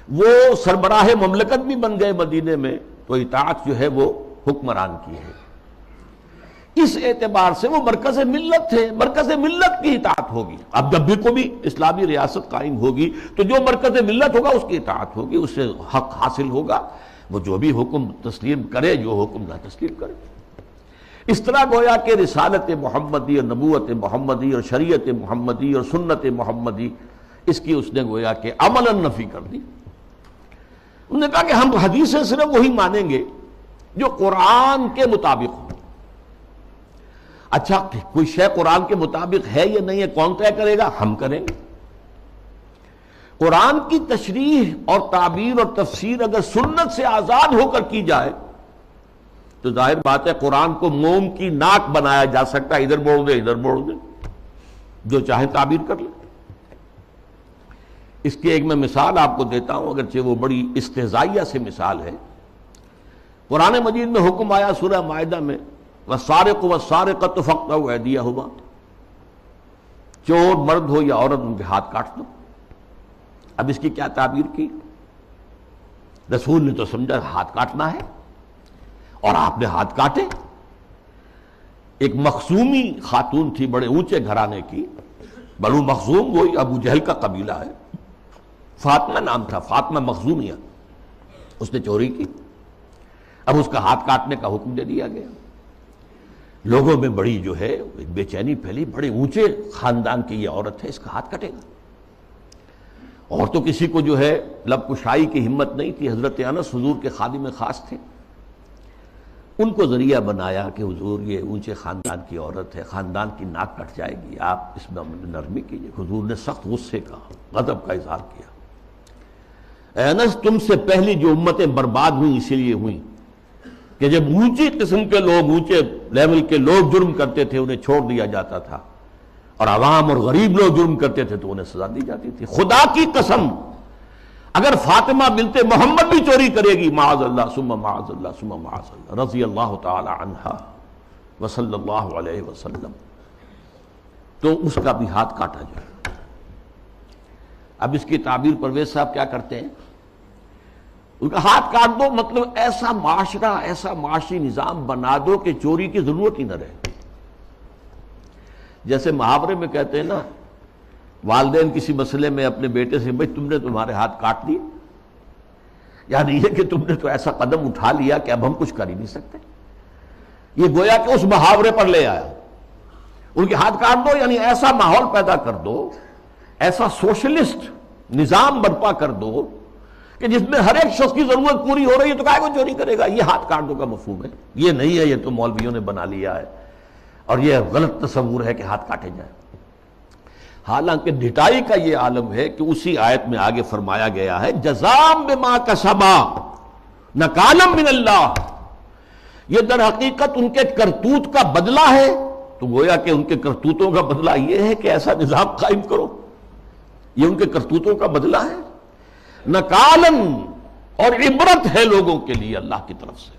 وہ سربراہ مملکت بھی بن گئے مدینے میں، تو اطاعت جو ہے وہ حکمران کی ہے۔ اس اعتبار سے وہ مرکز ملت تھے، مرکز ملت کی اطاعت ہوگی۔ اب جب بھی کوئی اسلامی ریاست قائم ہوگی تو جو مرکز ملت ہوگا اس کی اطاعت ہوگی، اس سے حق حاصل ہوگا، وہ جو بھی حکم تسلیم کرے، جو حکم نہ تسلیم کرے۔ اس طرح گویا کہ رسالت محمدی اور نبوت محمدی اور شریعت محمدی اور سنت محمدی، اس کی اس نے گویا کہ عملاً نفی کر دی۔ انہوں نے کہا کہ ہم حدیثیں صرف وہی مانیں گے جو قرآن کے مطابق ہو۔ اچھا کوئی شے قرآن کے مطابق ہے یا نہیں ہے کون طے کرے گا؟ ہم کریں گے۔ قرآن کی تشریح اور تعبیر اور تفسیر اگر سنت سے آزاد ہو کر کی جائے تو ظاہر بات ہے قرآن کو موم کی ناک بنایا جا سکتا ہے، ادھر موڑ دے ادھر موڑ دے، جو چاہے تعبیر کر لے۔ اس کی ایک میں مثال آپ کو دیتا ہوں، اگرچہ وہ بڑی استہزائیہ سے مثال ہے۔ قرآن مجید میں حکم آیا سورہ مائدہ میں والسارق والسارقۃ فاقطعوا ایدیہما، چور مرد ہو یا عورت ان کے ہاتھ کاٹ دو۔ اب اس کی کیا تعبیر کی؟ رسول نے تو سمجھا ہاتھ کاٹنا ہے، اور آپ نے ہاتھ کاٹے۔ ایک مخزومی خاتون تھی بڑے اونچے گھرانے کی، بنو مخزوم وہی ابو جہل کا قبیلہ ہے، فاطمہ نام تھا، فاطمہ مخزومیہ، اس نے چوری کی۔ اب اس کا ہاتھ کاٹنے کا حکم دے دیا گیا۔ لوگوں میں بڑی جو ہے بے چینی پھیلی، بڑے اونچے خاندان کی یہ عورت ہے، اس کا ہاتھ کٹے گا۔ اور تو کسی کو جو ہے لب کشائی کی ہمت نہیں تھی۔ حضرت انس حضور کے خادم خاص تھے، ان کو ذریعہ بنایا کہ حضور یہ اونچے خاندان کی عورت ہے، خاندان کی ناک کٹ جائے گی، آپ اس میں نرمی کیجیے۔ حضور نے سخت غصے کا، غضب کا اظہار کیا۔ اے انس، تم سے پہلی جو امتیں برباد ہوئیں اسی لیے ہوئیں کہ جب اونچی قسم کے لوگ، اونچے لیول کے لوگ جرم کرتے تھے انہیں چھوڑ دیا جاتا تھا، اور عوام اور غریب لوگ جرم کرتے تھے تو انہیں سزا دی جاتی تھی۔ خدا کی قسم اگر فاطمہ بنت محمد بھی چوری کرے گی، معاذ اللہ ثم معاذ اللہ ثم معاذ اللہ، رضی اللہ تعالی عنہا وصلی اللہ علیہ وسلم، تو اس کا بھی ہاتھ کاٹا جائے۔ اب اس کی تعبیر پرویز صاحب کیا کرتے ہیں؟ ان کا ہاتھ کاٹ دو، مطلب ایسا معاشرہ، ایسا معاشی نظام بنا دو کہ چوری کی ضرورت ہی نہ رہے۔ جیسے محاورے میں کہتے ہیں نا، والدین کسی مسئلے میں اپنے بیٹے سے، بھائی تم نے تمہارے ہاتھ کاٹ دیے، یعنی یہ کہ تم نے تو ایسا قدم اٹھا لیا کہ اب ہم کچھ کر ہی نہیں سکتے۔ یہ گویا کہ اس محاورے پر لے آیا، ان کے ہاتھ کاٹ دو، یعنی ایسا ماحول پیدا کر دو، ایسا سوشلسٹ نظام برپا کر دو کہ جس میں ہر ایک شخص کی ضرورت پوری ہو رہی ہے تو کائے کو چوری کرے گا۔ یہ ہاتھ کاٹ دو کا مفہوم ہے، یہ نہیں ہے یہ تو مولویوں نے بنا لیا ہے، اور یہ غلط تصور ہے کہ ہاتھ کاٹے جائیں۔ حالانکہ ڈھٹائی کا یہ عالم ہے کہ اسی آیت میں آگے فرمایا گیا ہے جزاء بما کسبا نکالا من اللہ، یہ در حقیقت ان کے کرتوت کا بدلہ ہے۔ تو گویا کہ ان کے کرتوتوں کا بدلہ یہ ہے کہ ایسا نظام قائم کرو، یہ ان کے کرتوتوں کا بدلہ ہے۔ نکالن، اور عبرت ہے لوگوں کے لیے اللہ کی طرف سے۔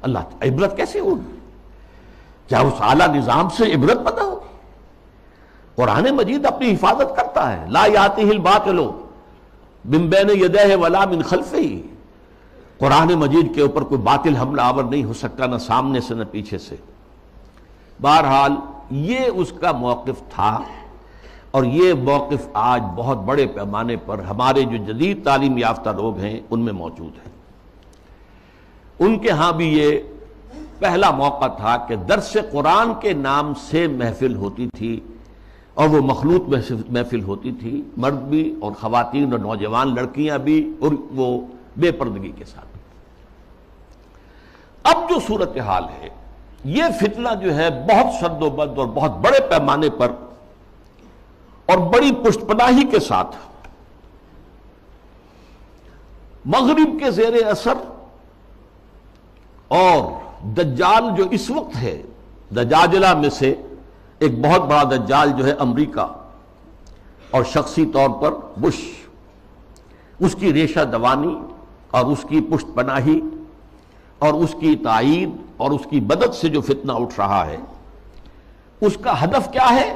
اللہ عبرت کیسے ہوگی؟ کیا اس اعلیٰ نظام سے عبرت پیدا ہوگی؟ قرآن مجید اپنی حفاظت کرتا ہے، لا یاتیہ الباطل من بین یدیہ ولا من خلفہ۔ قرآن مجید کے اوپر کوئی باطل حملہ آور نہیں ہو سکتا، نہ سامنے سے نہ پیچھے سے۔ بہرحال یہ اس کا موقف تھا، اور یہ موقف آج بہت بڑے پیمانے پر ہمارے جو جدید تعلیم یافتہ لوگ ہیں ان میں موجود ہے۔ ان کے ہاں بھی یہ پہلا موقع تھا کہ درس قرآن کے نام سے محفل ہوتی تھی، اور وہ مخلوط محفل ہوتی تھی، مرد بھی اور خواتین اور نوجوان لڑکیاں بھی، اور وہ بے پردگی کے ساتھ۔ اب جو صورتحال ہے، یہ فتنہ جو ہے بہت شد و بد اور بہت بڑے پیمانے پر اور بڑی پشت پناہی کے ساتھ مغرب کے زیر اثر، اور دجال جو اس وقت ہے، دجاجلہ میں سے ایک بہت بڑا دجال جو ہے امریکہ، اور شخصی طور پر بش، اس کی ریشہ دوانی اور اس کی پشت پناہی اور اس کی تائید اور اس کی مدد سے جو فتنہ اٹھ رہا ہے، اس کا ہدف کیا ہے؟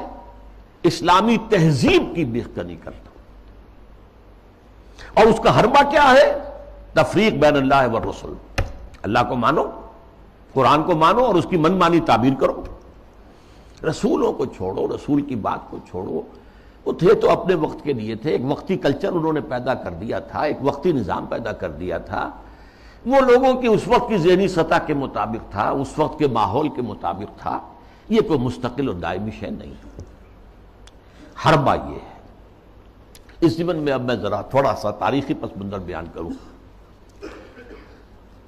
اسلامی تہذیب کی بیخکنی کرنا۔ اور اس کا حربہ کیا ہے؟ تفریق بین اللہ والرسل۔ اللہ کو مانو، قرآن کو مانو، اور اس کی من مانی تعبیر کرو، رسولوں کو چھوڑو، رسول کی بات کو چھوڑو۔ وہ تھے تو اپنے وقت کے لیے تھے، ایک وقتی کلچر انہوں نے پیدا کر دیا تھا، ایک وقتی نظام پیدا کر دیا تھا، وہ لوگوں کی اس وقت کی ذہنی سطح کے مطابق تھا، اس وقت کے ماحول کے مطابق تھا، یہ کوئی مستقل اور دائمی شے نہیں۔ حربہ یہ ہے۔ اس ضمن میں اب میں ذرا تھوڑا سا تاریخی پس منظر بیان کروں۔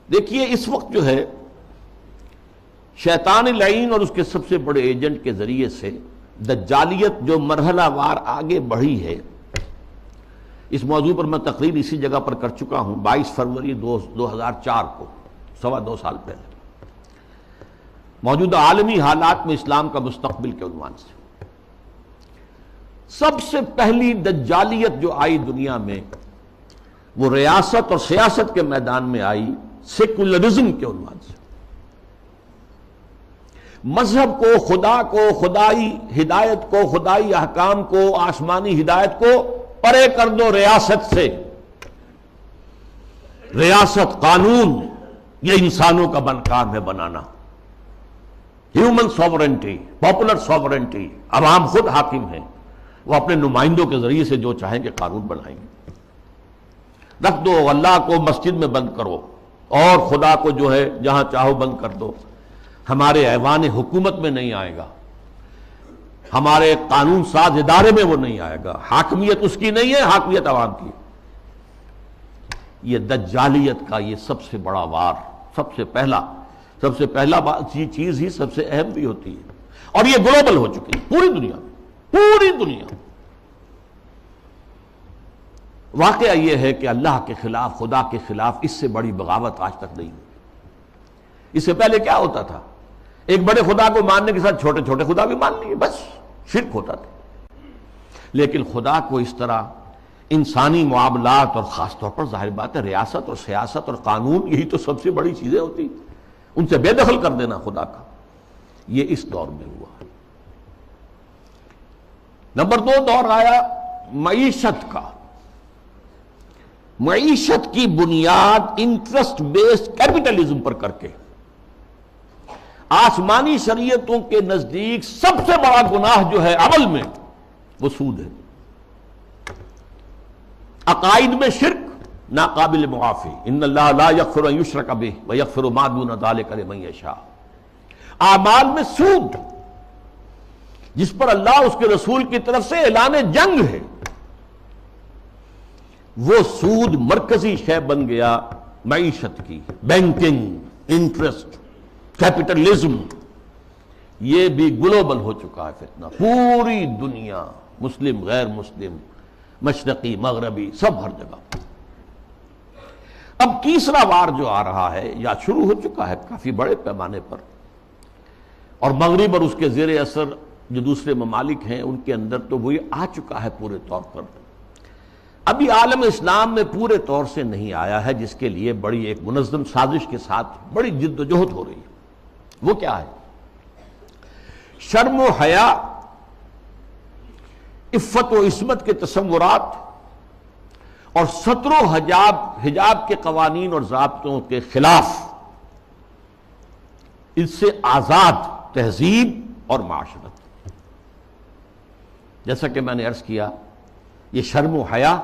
دیکھیے اس وقت جو ہے شیطان لعین اور اس کے سب سے بڑے ایجنٹ کے ذریعے سے دجالیت جو مرحلہ وار آگے بڑھی ہے، اس موضوع پر میں تقریر اسی جگہ پر کر چکا ہوں 22 فروری 2004 کو، 2.25 سال پہلے، موجودہ عالمی حالات میں اسلام کا مستقبل کے عنوان سے۔ سب سے پہلی دجالیت جو آئی دنیا میں، وہ ریاست اور سیاست کے میدان میں آئی، سیکولرزم کے عنوان سے۔ مذہب کو، خدا کو، خدائی ہدایت کو، خدائی احکام کو، آسمانی ہدایت کو پرے کر دو ریاست سے۔ ریاست، قانون، یہ انسانوں کا کام ہے بنانا۔ ہیومن سوورنٹی، پاپولر سوورنٹی، عوام خود حاکم ہیں، وہ اپنے نمائندوں کے ذریعے سے جو چاہیں گے قانون بنائیں گے۔ رکھ دو، اللہ کو مسجد میں بند کرو اور خدا کو جو ہے جہاں چاہو بند کر دو، ہمارے ایوان حکومت میں نہیں آئے گا، ہمارے قانون ساز ادارے میں وہ نہیں آئے گا، حاکمیت اس کی نہیں ہے، حاکمیت عوام کی۔ یہ دجالیت کا یہ سب سے بڑا وار، سب سے پہلا چیز ہی سب سے اہم بھی ہوتی ہے، اور یہ گلوبل ہو چکی ہے پوری دنیا میں، پوری دنیا میں۔ واقعہ یہ ہے کہ اللہ کے خلاف، خدا کے خلاف اس سے بڑی بغاوت آج تک نہیں ہوئی۔ اس سے پہلے کیا ہوتا تھا؟ ایک بڑے خدا کو ماننے کے ساتھ چھوٹے چھوٹے خدا بھی مان لیے، بس شرک ہوتا تھا۔ لیکن خدا کو اس طرح انسانی معاملات، اور خاص طور پر ظاہر بات ہے ریاست اور سیاست اور قانون، یہی تو سب سے بڑی چیزیں ہوتی، ان سے بے دخل کر دینا خدا کا، یہ اس دور میں ہوا۔ نمبر 2 دور آیا معیشت کا۔ معیشت کی بنیاد انٹرسٹ بیسڈ کیپٹلزم پر کر کے۔ آسمانی شریعتوں کے نزدیک سب سے بڑا گناہ جو ہے عمل میں، وہ سود ہے۔ عقائد میں شرک ناقابل معافی، ان اللہ لا یغفر ان یشرک بہ ویغفر ما دون ذلک لمن یشاء۔ اعمال میں سود، جس پر اللہ اس کے رسول کی طرف سے اعلان جنگ ہے، وہ سود مرکزی شے بن گیا معیشت کی۔ بینکنگ، انٹرسٹ، کیپٹلزم، یہ بھی گلوبل ہو چکا ہے فتنہ، پوری دنیا، مسلم غیر مسلم، مشرقی مغربی، سب ہر جگہ۔ اب تیسرا وار جو آ رہا ہے یا شروع ہو چکا ہے کافی بڑے پیمانے پر، اور مغرب اور اس کے زیر اثر جو دوسرے ممالک ہیں ان کے اندر تو وہ آ چکا ہے پورے طور پر۔ ابھی عالم اسلام میں پورے طور سے نہیں آیا ہے، جس کے لیے بڑی ایک منظم سازش کے ساتھ بڑی جد و جہد ہو رہی ہے۔ وہ کیا ہے؟ شرم و حیا، عفت و عصمت کے تصورات، اور ستر و حجاب کے قوانین اور ضابطوں کے خلاف، اس سے آزاد تہذیب اور معاشرت۔ جیسا کہ میں نے عرض کیا، یہ شرم و حیا،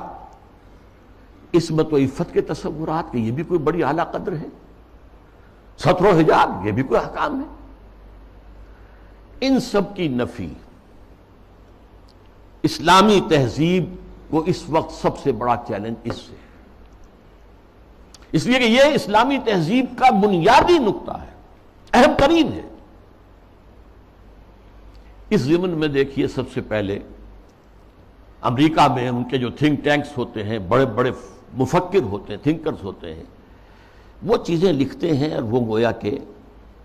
عصمت و عفت کے تصورات کہ یہ بھی کوئی بڑی اعلیٰ قدر ہے، ستر و حجاب یہ بھی کوئی احکام ہے، ان سب کی نفی اسلامی تہذیب کو اس وقت سب سے بڑا چیلنج اس سے، اس لیے کہ یہ اسلامی تہذیب کا بنیادی نقطہ ہے، اہم ترین ہے۔ اس ضمن میں دیکھیے، سب سے پہلے امریکہ میں ان کے جو تھنک ٹینکس ہوتے ہیں، بڑے بڑے مفکر ہوتے ہیں، تھنکرز ہوتے ہیں، وہ چیزیں لکھتے ہیں، اور وہ گویا کہ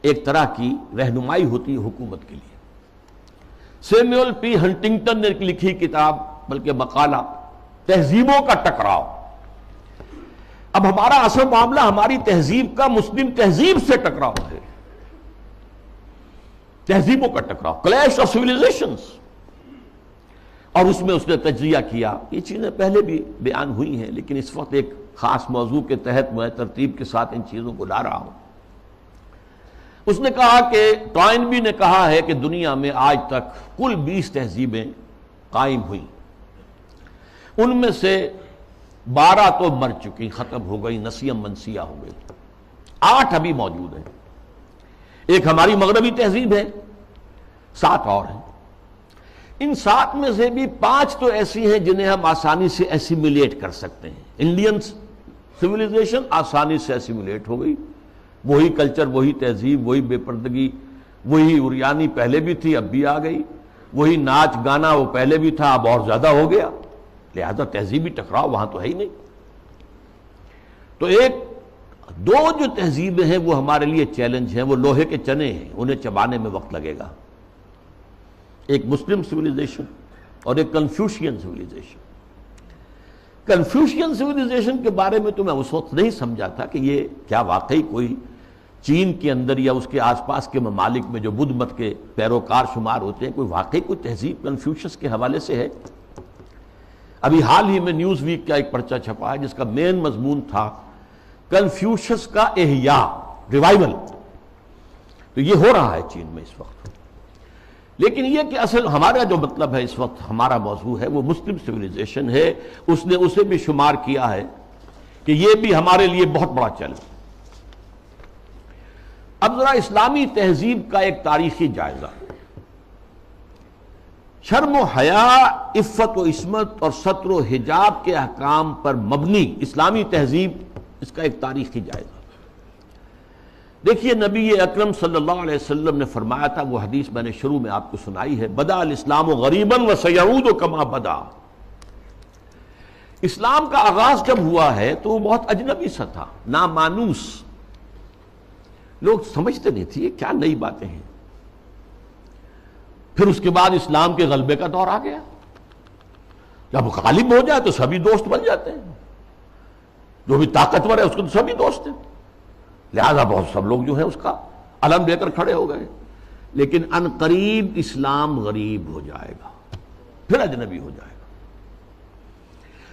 ایک طرح کی رہنمائی ہوتی ہے حکومت کے لیے۔ سیموئل پی ہنٹنگٹن نے لکھی کتاب، بلکہ مقالہ، تہذیبوں کا ٹکراؤ۔ اب ہمارا اصل معاملہ ہماری تہذیب کا مسلم تہذیب سے ٹکراؤ ہے، تہذیبوں کا ٹکراؤ، کلیش آف سویلائزیشنز، اور اس میں اس نے تجزیہ کیا۔ یہ چیزیں پہلے بھی بیان ہوئی ہیں، لیکن اس وقت ایک خاص موضوع کے تحت میں ترتیب کے ساتھ ان چیزوں کو لا رہا ہوں۔ اس نے کہا کہ ٹوائنبی نے کہا ہے کہ دنیا میں آج تک کل 20 تہذیبیں قائم ہوئیں، ان میں سے 12 تو مر چکی، ختم ہو گئی، نسیم منسیہ ہو گئی، 8 ابھی موجود ہیں۔ ایک ہماری مغربی تہذیب ہے، 7 اور ہیں۔ ان 7 میں سے بھی 5 تو ایسی ہیں جنہیں ہم آسانی سے ایسیمیلیٹ کر سکتے ہیں۔ انڈین سویلائزیشن آسانی سے ایسیمیلیٹ ہو گئی، وہی کلچر، وہی تہذیب، وہی بے پردگی، وہی عریانی پہلے بھی تھی اب بھی آ گئی، وہی ناچ گانا وہ پہلے بھی تھا اب اور زیادہ ہو گیا، لہذا تہذیبی ٹکراؤ وہاں تو ہے ہی نہیں۔ تو دو جو تہذیبیں ہیں وہ ہمارے لیے چیلنج ہیں، وہ لوہے کے چنے ہیں، انہیں چبانے میں وقت لگے گا۔ ایک مسلم سویلائزیشن اور ایک کنفیوشین سویلائزیشن۔ کنفیوشین سویلائزیشن کے بارے میں تو میں اس وقت نہیں سمجھا تھا کہ یہ کیا واقعی کوئی چین کے اندر یا اس کے آس پاس کے ممالک میں جو بدھ مت کے پیروکار شمار ہوتے ہیں، کوئی واقعی کوئی تہذیب کنفیوشس کے حوالے سے ہے؟ ابھی حال ہی میں نیوز ویک کا ایک پرچہ چھپا ہے جس کا مین مضمون تھا کنفیوشس کا احیاء، ریوائول۔ تو یہ ہو رہا ہے چین میں اس وقت۔ لیکن یہ کہ اصل ہمارا جو مطلب ہے اس وقت، ہمارا موضوع ہے وہ مسلم سویلائزیشن ہے۔ اس نے اسے بھی شمار کیا ہے کہ یہ بھی ہمارے لیے بہت بڑا چیلنج۔ اب ذرا اسلامی تہذیب کا ایک تاریخی جائزہ، شرم و حیا، عفت و عصمت اور ستر و حجاب کے احکام پر مبنی اسلامی تہذیب، اس کا ایک تاریخی جائزہ۔ دیکھیے نبی اکرم صلی اللہ علیہ وسلم نے فرمایا تھا، وہ حدیث میں نے شروع میں آپ کو سنائی ہے، بدأ الاسلام غریبا وسیعود کما بدا۔ اسلام کا آغاز جب ہوا ہے تو وہ بہت اجنبی سا تھا، نامانوس، لوگ سمجھتے نہیں تھے یہ کیا نئی باتیں ہیں۔ پھر اس کے بعد اسلام کے غلبے کا دور آ گیا، جب غالب ہو جائے تو سبھی دوست بن جاتے ہیں، جو بھی طاقتور ہے اس کو تو سبھی دوست ہیں، لہذا بہت سب لوگ جو ہیں اس کا علم لے کر کھڑے ہو گئے۔ لیکن ان قریب اسلام غریب ہو جائے گا، پھر اجنبی ہو جائے گا۔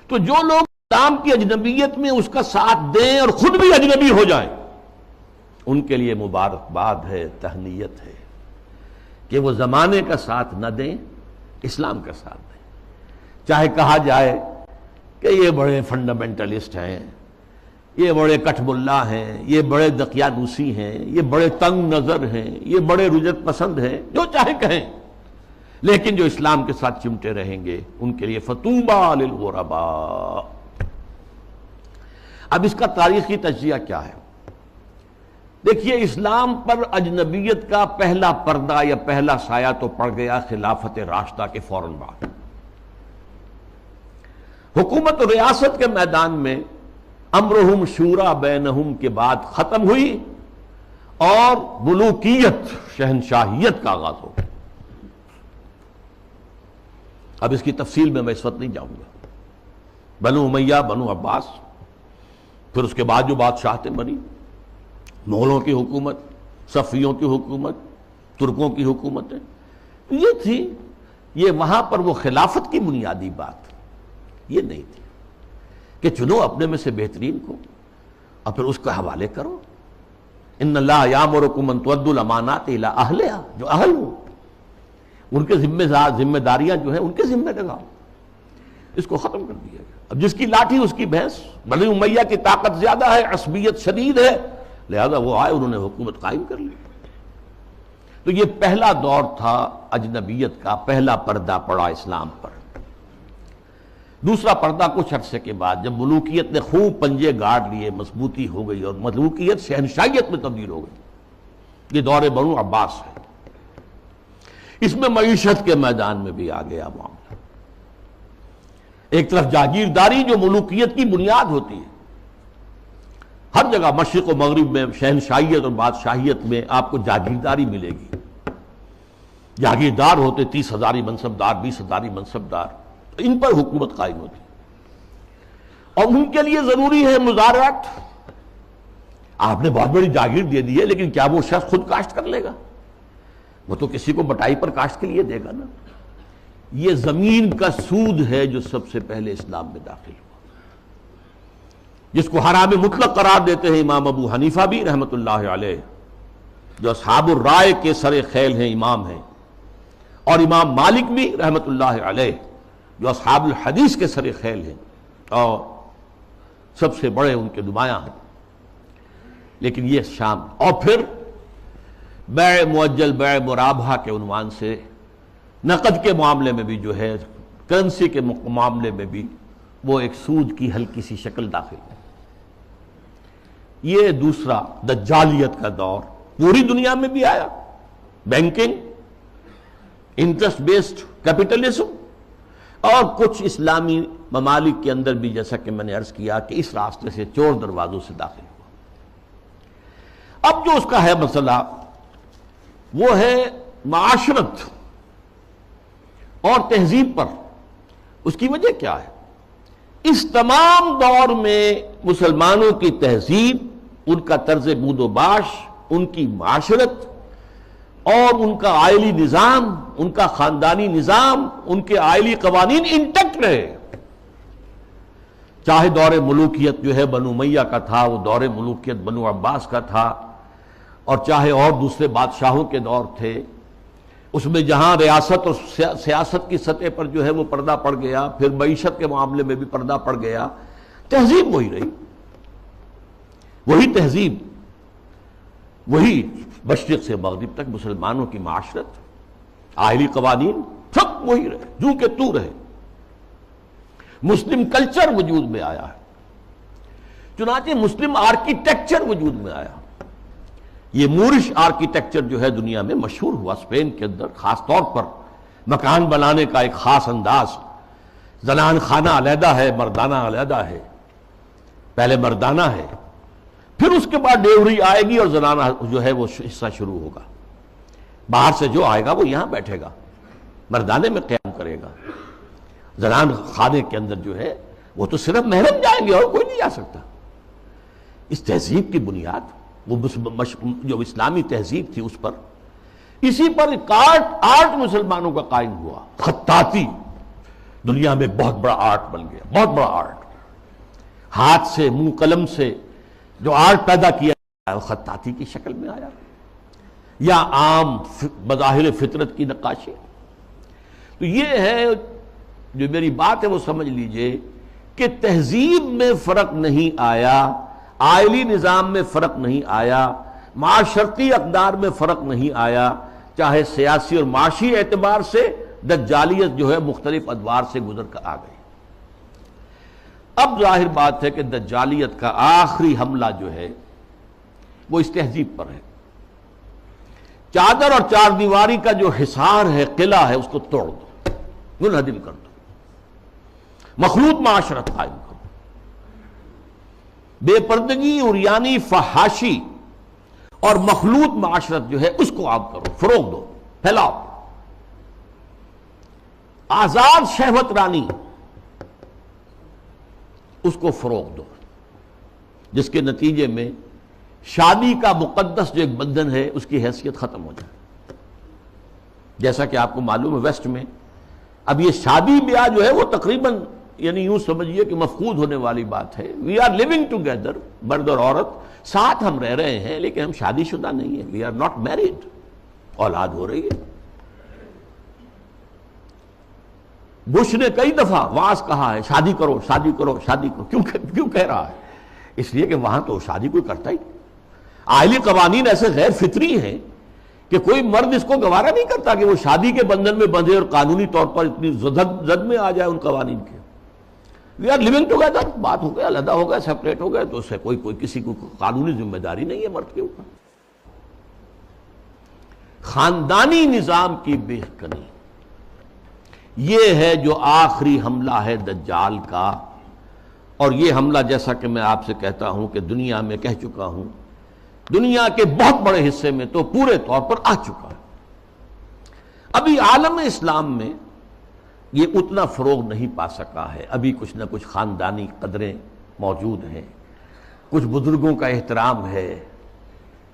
تو جو لوگ اسلام کی اجنبیت میں اس کا ساتھ دیں اور خود بھی اجنبی ہو جائیں، ان کے لیے مبارکباد ہے، تہنیت ہے کہ وہ زمانے کا ساتھ نہ دیں، اسلام کا ساتھ دیں۔ چاہے کہا جائے کہ یہ بڑے فنڈامنٹلسٹ ہیں، یہ بڑے کٹھ ملا ہیں، یہ بڑے دقیانوسی ہیں، یہ بڑے تنگ نظر ہیں، یہ بڑے رجت پسند ہیں، جو چاہے کہیں، لیکن جو اسلام کے ساتھ چمٹے رہیں گے ان کے لیے فطوبى للغرباء۔ اب اس کا تاریخی تجزیہ کیا ہے؟ دیکھیے، اسلام پر اجنبیت کا پہلا پردہ یا پہلا سایہ تو پڑ گیا خلافت راشدہ کے فوراً بعد۔ حکومت و ریاست کے میدان میں امرہم شورا بینہم کے بعد ختم ہوئی اور ملوکیت، شہنشاہیت کا آغاز ہو گیا۔ اب اس کی تفصیل میں اس وقت نہیں جاؤں گا۔ بنو امیہ، بنو عباس، پھر اس کے بعد جو بادشاہتیں بنی، مغلوں کی حکومت، صفویوں کی حکومت، ترکوں کی حکومتیں، یہ تھی۔ یہ وہاں پر وہ خلافت کی بنیادی بات یہ نہیں تھی کہ چنو اپنے میں سے بہترین کو اور پھر اس کا حوالے کرو۔ ان اللہ یامرکم ان تؤدوا الامانات الی اہلہا، جو اہل ہو ان کے ذمہ داریاں جو ہیں ان کے ذمہ لگاؤ۔ اس کو ختم کر دیا گیا۔ اب جس کی لاٹھی اس کی بھینس۔ بنی امیہ کی طاقت زیادہ ہے، عصبیت شدید ہے، لہذا وہ آئے، انہوں نے حکومت قائم کر لی۔ تو یہ پہلا دور تھا اجنبیت کا، پہلا پردہ پڑا اسلام پر۔ دوسرا پردہ کچھ عرصے کے بعد جب ملوکیت نے خوب پنجے گاڑ لیے، مضبوطی ہو گئی اور ملوکیت شہنشاہیت میں تبدیل ہو گئی، یہ دور بنو عباس ہے۔ اس میں معیشت کے میدان میں بھی آ گیا معاملہ۔ ایک طرف جاگیرداری جو ملوکیت کی بنیاد ہوتی ہے، ہر جگہ مشرق و مغرب میں شہنشاہیت اور بادشاہیت میں آپ کو جاگیرداری ملے گی۔ جاگیردار ہوتے 30,000 منصبدار، 20,000 منصبدار، ان پر حکومت قائم ہوتی اور ان کے لیے ضروری ہے مزارعت۔ آپ نے بہت بڑی جاگیر دے دی ہے، لیکن کیا وہ شخص خود کاشت کر لے گا؟ وہ تو کسی کو بٹائی پر کاشت کے لیے دے گا نا۔ یہ زمین کا سود ہے جو سب سے پہلے اسلام میں داخل ہوا، جس کو حرام مطلق قرار دیتے ہیں امام ابو حنیفہ بھی رحمۃ اللہ علیہ، جو اصحاب الرائے کے سر خیل ہیں، امام ہیں، اور امام مالک بھی رحمۃ اللہ علیہ جو اصحاب الحدیث کے سر خیل ہیں اور سب سے بڑے ان کے نمایاں ہیں۔ لیکن یہ شام، اور پھر بیع معجل، بیع مرابحہ کے عنوان سے نقد کے معاملے میں بھی جو ہے، کرنسی کے معاملے میں بھی وہ ایک سود کی ہلکی سی شکل داخل ہے۔ یہ دوسرا دجالیت کا دور پوری دنیا میں بھی آیا، بینکنگ، انٹرسٹ بیسڈ کیپٹلزم، اور کچھ اسلامی ممالک کے اندر بھی، جیسا کہ میں نے عرض کیا کہ اس راستے سے چور دروازوں سے داخل ہوا۔ اب جو اس کا ہے مسئلہ وہ ہے معاشرت اور تہذیب پر۔ اس کی وجہ کیا ہے؟ اس تمام دور میں مسلمانوں کی تہذیب، ان کا طرز بود و باش ان کی معاشرت اور ان کا عائلی نظام، ان کا خاندانی نظام، ان کے عائلی قوانین انٹیکٹ رہے. چاہے دور ملوکیت جو ہے بنو امیہ کا تھا، وہ دور ملوکیت بنو عباس کا تھا، اور چاہے اور دوسرے بادشاہوں کے دور تھے، اس میں جہاں ریاست اور سیاست کی سطح پر جو ہے وہ پردہ پڑ گیا، پھر معیشت کے معاملے میں بھی پردہ پڑ گیا، تہذیب وہی رہی. وہی تہذیب، وہی مشرق سے مغرب تک مسلمانوں کی معاشرت، عائلی قوانین سب وہی رہے، جو کہ تو رہے. مسلم کلچر وجود میں آیا ہے، چنانچہ مسلم آرکیٹیکچر وجود میں آیا. یہ مورش آرکیٹیکچر جو ہے دنیا میں مشہور ہوا، اسپین کے اندر خاص طور پر مکان بنانے کا ایک خاص انداز. زنان خانہ علیحدہ ہے، مردانہ علیحدہ ہے. پہلے مردانہ ہے، پھر اس کے بعد ڈیوری آئے گی اور زنانہ جو ہے وہ حصہ شروع ہوگا. باہر سے جو آئے گا وہ یہاں بیٹھے گا، مردانے میں قیام کرے گا. زنان خانے کے اندر جو ہے وہ تو صرف محرم جائیں گے اور کوئی نہیں جا سکتا. اس تہذیب کی بنیاد وہ جو اسلامی تہذیب تھی اس پر، اسی پر ایک آرٹ مسلمانوں کا قائم ہوا. خطاطی دنیا میں بہت بڑا آرٹ بن گیا، بہت بڑا آرٹ. ہاتھ سے، منہ قلم سے جو آرٹ پیدا کیا ہے وہ خطاطی کی شکل میں آیا، یا عام بظاہر فطرت کی نقاشی. تو یہ ہے جو میری بات ہے وہ سمجھ لیجئے کہ تہذیب میں فرق نہیں آیا، عائلی نظام میں فرق نہیں آیا، معاشرتی اقدار میں فرق نہیں آیا، چاہے سیاسی اور معاشی اعتبار سے دجالیت جو ہے مختلف ادوار سے گزر کر آ گئی. اب ظاہر بات ہے کہ دجالیت کا آخری حملہ جو ہے وہ اس تہذیب پر ہے. چادر اور چار دیواری کا جو حصار ہے، قلعہ ہے، اس کو توڑ دو، منہدم کر دو، مخلوط معاشرت قائم کرو. بے پردگی، عریانی، فحاشی اور مخلوط معاشرت جو ہے اس کو عام کرو، فروغ دو، پھیلاؤ. آزاد شہوت رانی اس کو فروغ دو، جس کے نتیجے میں شادی کا مقدس جو ایک بندھن ہے اس کی حیثیت ختم ہو جائے. جیسا کہ آپ کو معلوم ہے ویسٹ میں اب یہ شادی بیاہ جو ہے وہ تقریباً یعنی یوں سمجھیے کہ مفقود ہونے والی بات ہے. وی آر لیونگ ٹوگیدر، مرد اور عورت ساتھ ہم رہ رہے ہیں، لیکن ہم شادی شدہ نہیں ہیں. We are not married. اولاد ہو رہی ہے. بش نے کئی دفعہ واعظ کہا ہے شادی کرو، شادی کرو، شادی کرو. کیوں کہہ رہا ہے؟ اس لیے کہ وہاں تو شادی کوئی کرتا ہی نہیں. عائلی قوانین ایسے غیر فطری ہیں کہ کوئی مرد اس کو گوارا نہیں کرتا کہ وہ شادی کے بندھن میں بندھے اور قانونی طور پر اتنی زد میں آ جائے ان قوانین کے. وی آر لیونگ ٹوگیدر، بات ہو گیا، علیحدہ ہو گیا، سپریٹ ہو گئے، تو اس سے کوئی کسی کو قانونی ذمہ داری نہیں ہے مرد کے اوپر. خاندانی نظام کی بے کنی یہ ہے جو آخری حملہ ہے دجال کا. اور یہ حملہ جیسا کہ میں آپ سے کہتا ہوں کہ دنیا میں کہہ چکا ہوں، دنیا کے بہت بڑے حصے میں تو پورے طور پر آ چکا ہے. ابھی عالم اسلام میں یہ اتنا فروغ نہیں پا سکا ہے. ابھی کچھ نہ کچھ خاندانی قدریں موجود ہیں، کچھ بزرگوں کا احترام ہے،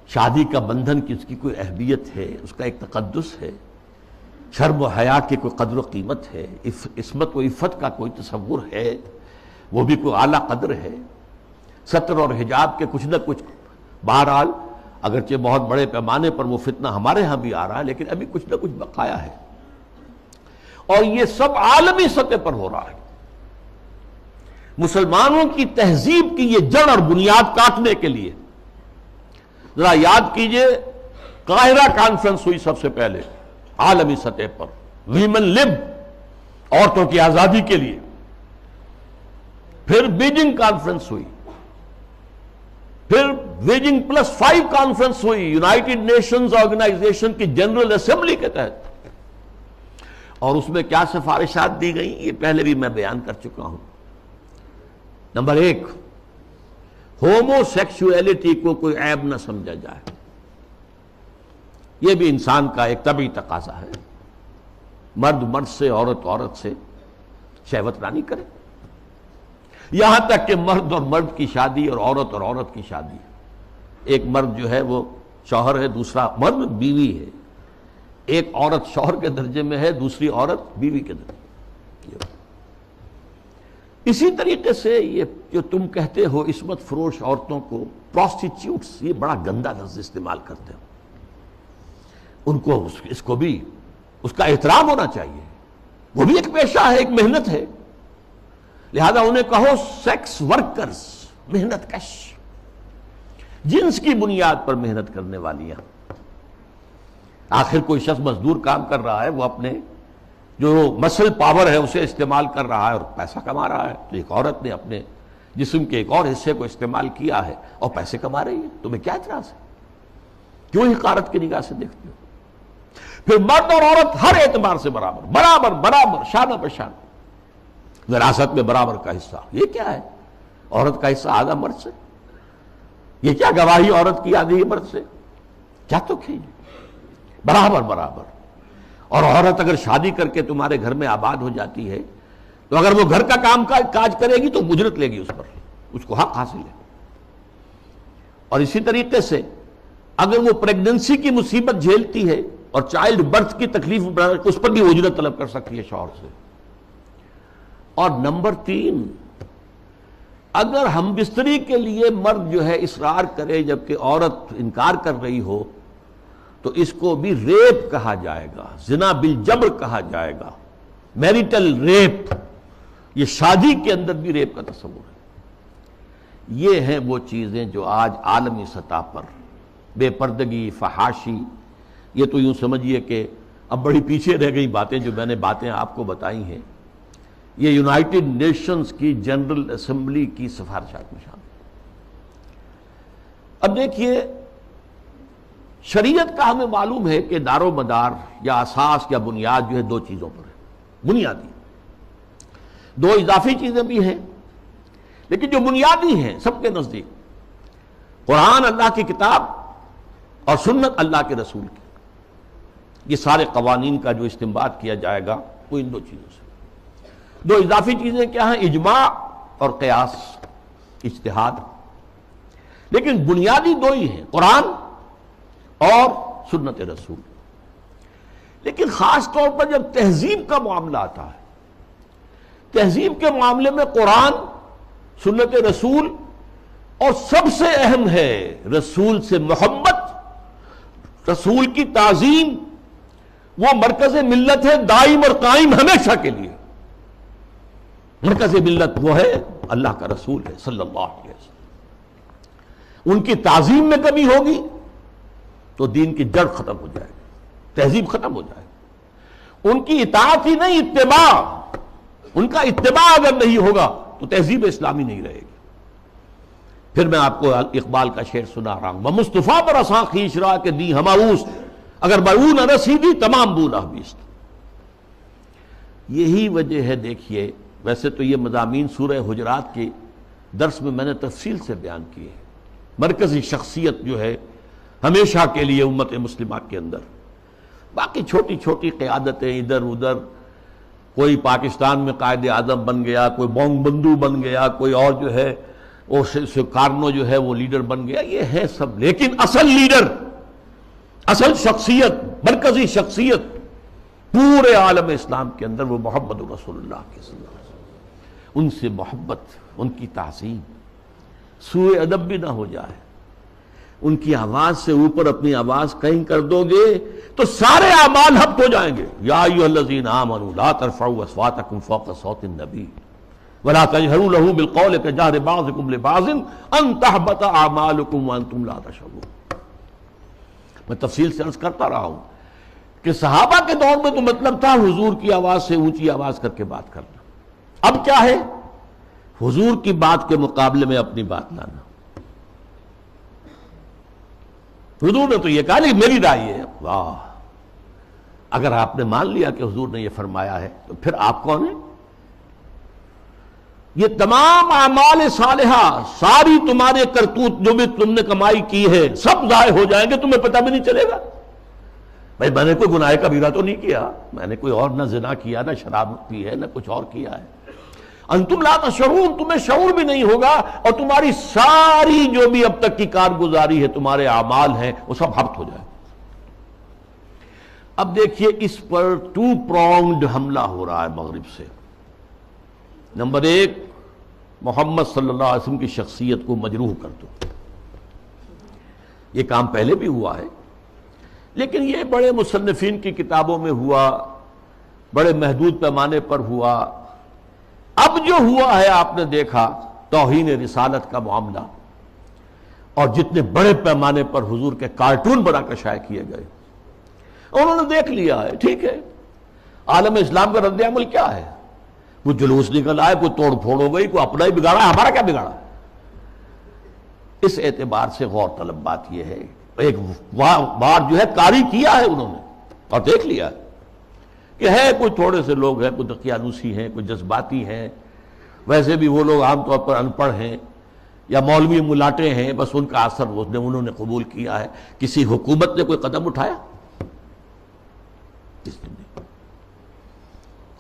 شادی کا بندھن کی اس کی کوئی اہمیت ہے، اس کا ایک تقدس ہے، شرم و حیا کی کوئی قدر و قیمت ہے، عصمت و عفت کا کوئی تصور ہے، وہ بھی کوئی اعلیٰ قدر ہے. ستر اور حجاب کے کچھ نہ کچھ، بہرحال اگرچہ بہت بڑے پیمانے پر وہ فتنہ ہمارے ہاں بھی آ رہا ہے، لیکن ابھی کچھ نہ کچھ بقایا ہے. اور یہ سب عالمی سطح پر ہو رہا ہے. مسلمانوں کی تہذیب کی یہ جڑ اور بنیاد کاٹنے کے لیے ذرا یاد کیجئے، قاہرہ کانفرنس ہوئی سب سے پہلے عالمی سطح پر، ویمن لب، عورتوں کی آزادی کے لیے. پھر بیجنگ کانفرنس ہوئی، پھر بیجنگ +5 کانفرنس ہوئی یونائٹڈ نیشنز آرگنائزیشن کی جنرل اسمبلی کے تحت. اور اس میں کیا سفارشات دی گئیں یہ پہلے بھی میں بیان کر چکا ہوں. نمبر 1، ہومو سیکسولیٹی کو کوئی عیب نہ سمجھا جائے. یہ بھی انسان کا ایک طبعی تقاضا ہے. مرد مرد سے، عورت عورت سے شہوت رانی کرے. یہاں تک کہ مرد اور مرد کی شادی اور عورت کی شادی، ایک مرد جو ہے وہ شوہر ہے، دوسرا مرد بیوی ہے. ایک عورت شوہر کے درجے میں ہے، دوسری عورت بیوی کے درجے میں. اسی طریقے سے یہ جو تم کہتے ہو عصمت فروش عورتوں کو پروسٹیچیوٹس، یہ بڑا گندا لفظ استعمال کرتے ہو. ان کو اس کو بھی اس کا احترام ہونا چاہیے. وہ بھی ایک پیشہ ہے، ایک محنت ہے. لہذا انہیں کہو سیکس ورکرز، محنت کش، جنس کی بنیاد پر محنت کرنے والیاں. آخر کوئی شخص مزدور کام کر رہا ہے، وہ اپنے جو مسل پاور ہے اسے استعمال کر رہا ہے اور پیسہ کما رہا ہے. تو ایک عورت نے اپنے جسم کے ایک اور حصے کو استعمال کیا ہے اور پیسے کما رہی ہے. تمہیں کیا اعتراض ہے؟ کیوں حقارت کی نگاہ سے دیکھتے ہو؟ پھر مرد اور عورت ہر اعتبار سے برابر برابر برابر، شانہ بہ شانہ، وراثت میں برابر کا حصہ. یہ کیا ہے؟ عورت کا حصہ آدھا مرد سے. یہ کیا گواہی عورت کی آدھی مرد سے؟ کیا تو کھیل برابر برابر. اور عورت اگر شادی کر کے تمہارے گھر میں آباد ہو جاتی ہے تو اگر وہ گھر کا کام کاج کرے گی تو اجرت لے گی اس پر، اس کو حق حاصل ہے. اور اسی طریقے سے اگر وہ پریگننسی کی مصیبت جھیلتی ہے اور چائلڈ برتھ کی تکلیف اس پر بھی اجرت طلب کر سکتی ہے شوہر سے. اور نمبر 3، اگر ہم بستری کے لیے مرد جو ہے اصرار کرے جبکہ عورت انکار کر رہی ہو تو اس کو بھی ریپ کہا جائے گا، زنا بالجبر کہا جائے گا، میریٹل ریپ. یہ شادی کے اندر بھی ریپ کا تصور ہے. یہ ہیں وہ چیزیں جو آج عالمی سطح پر بے پردگی، فحاشی، یہ تو یوں سمجھیے کہ اب بڑی پیچھے رہ گئی باتیں. جو میں نے باتیں آپ کو بتائی ہیں یہ یونائٹڈ نیشنز کی جنرل اسمبلی کی سفارشات میں شامل. اب دیکھیے، شریعت کا ہمیں معلوم ہے کہ دار و مدار یا اساس یا بنیاد جو ہے 2 چیزوں پر ہے. بنیادی 2 اضافی چیزیں بھی ہیں، لیکن جو بنیادی ہیں سب کے نزدیک قرآن اللہ کی کتاب اور سنت اللہ کے رسول کی. یہ سارے قوانین کا جو استنباط کیا جائے گا وہ ان 2 چیزوں سے. 2 اضافی چیزیں کیا ہیں؟ اجماع اور قیاس، اجتہاد. لیکن بنیادی 2 ہی ہیں، قرآن اور سنت رسول. لیکن خاص طور پر جب تہذیب کا معاملہ آتا ہے، تہذیب کے معاملے میں قرآن، سنت رسول، اور سب سے اہم ہے رسول سے محبت، رسول کی تعظیم. وہ مرکز ملت ہے دائم اور قائم ہمیشہ کے لیے. مرکز ملت وہ ہے اللہ کا رسول ہے صلی اللہ علیہ وسلم. ان کی تعظیم میں کمی ہوگی تو دین کی جڑ ختم ہو جائے گی، تہذیب ختم ہو جائے گی. ان کی اطاعت ہی نہیں، اتباع. ان کا اتباع اگر نہیں ہوگا تو تہذیب اسلامی نہیں رہے گی. پھر میں آپ کو اقبال کا شعر سنا رہا ہوں، وہ مصطفیٰ پر اساں خیش را کے دی ہماؤس، اگر برو نہ رسیدی تمام بولا بیست. یہی وجہ ہے. دیکھیے، ویسے تو یہ مضامین سورہ حجرات کے درس میں نے تفصیل سے بیان کیے. مرکزی شخصیت جو ہے ہمیشہ کے لیے امت مسلمہ کے اندر، باقی چھوٹی چھوٹی قیادتیں ادھر ادھر، کوئی پاکستان میں قائد اعظم بن گیا، کوئی بونگ بندو بن گیا، کوئی اور جو ہے وہ کارنو جو ہے وہ لیڈر بن گیا، یہ ہے سب. لیکن اصل لیڈر، اصل شخصیت، مرکزی شخصیت پورے عالم اسلام کے اندر وہ محمد رسول اللہ کے صلی اللہ علیہ وسلم. ان سے محبت، ان کی تعظیم، سوء ادب بھی نہ ہو جائے. ان کی آواز سے اوپر اپنی آواز کہیں کر دو گے تو سارے اعمال حبط ہو جائیں گے. یا ایھا الذین آمنوا لا ترفعوا اصواتکم فوق صوت النبی ولا تجهروا له بالقول كجهر بعضكم لبعض ان تحبط اعمالكم وانتم لا تشعرون. میں تفصیل سے عرض کرتا رہا ہوں کہ صحابہ کے دور میں تو مطلب تھا حضور کی آواز سے اونچی آواز کر کے بات کرنا. اب کیا ہے؟ حضور کی بات کے مقابلے میں اپنی بات لانا. حضور نے تو یہ کہا نہیں میری رائے ہے. واہ، اگر آپ نے مان لیا کہ حضور نے یہ فرمایا ہے تو پھر آپ کون ہیں؟ یہ تمام اعمال صالحہ، ساری تمہارے کرتوت جو بھی تم نے کمائی کی ہے سب ضائع ہو جائیں گے، تمہیں پتہ بھی نہیں چلے گا. بھائی میں نے کوئی گناہ کبیرہ تو نہیں کیا، میں نے کوئی اور نہ زنا کیا، نہ شراب پی ہے، نہ کچھ اور کیا ہے. انتم لا تشعرون، تمہیں شعور بھی نہیں ہوگا، اور تمہاری ساری جو بھی اب تک کی کارگزاری ہے، تمہارے اعمال ہیں، وہ سب ہبط ہو جائے۔ اب دیکھیے اس پر 2 pronged حملہ ہو رہا ہے مغرب سے۔ نمبر 1، محمد صلی اللہ علیہ وسلم کی شخصیت کو مجروح کر دو۔ یہ کام پہلے بھی ہوا ہے، لیکن یہ بڑے مصنفین کی کتابوں میں ہوا، بڑے محدود پیمانے پر ہوا۔ اب جو ہوا ہے آپ نے دیکھا توہین رسالت کا معاملہ، اور جتنے بڑے پیمانے پر حضور کے کارٹون بنا کر شائع کیے گئے، انہوں نے دیکھ لیا ہے، ٹھیک ہے، عالم اسلام کا رد عمل کیا ہے؟ کوئی جلوس نکل آئے، کوئی توڑ پھوڑ ہو گئی، کوئی اپنا ہی بگاڑا، ہمارا کیا بگاڑا؟ اس اعتبار سے غور طلب بات یہ ہے، ایک بار جو ہے کاری کیا ہے انہوں نے، اور دیکھ لیا ہے کہ ہے کوئی تھوڑے سے لوگ ہیں، کوئی دقیانوسی ہیں، کوئی جذباتی ہیں، ویسے بھی وہ لوگ عام طور پر ان پڑھ ہیں یا مولوی ملاٹے ہیں، بس ان کا اثر انہوں نے قبول کیا ہے۔ کسی حکومت نے کوئی قدم اٹھایا؟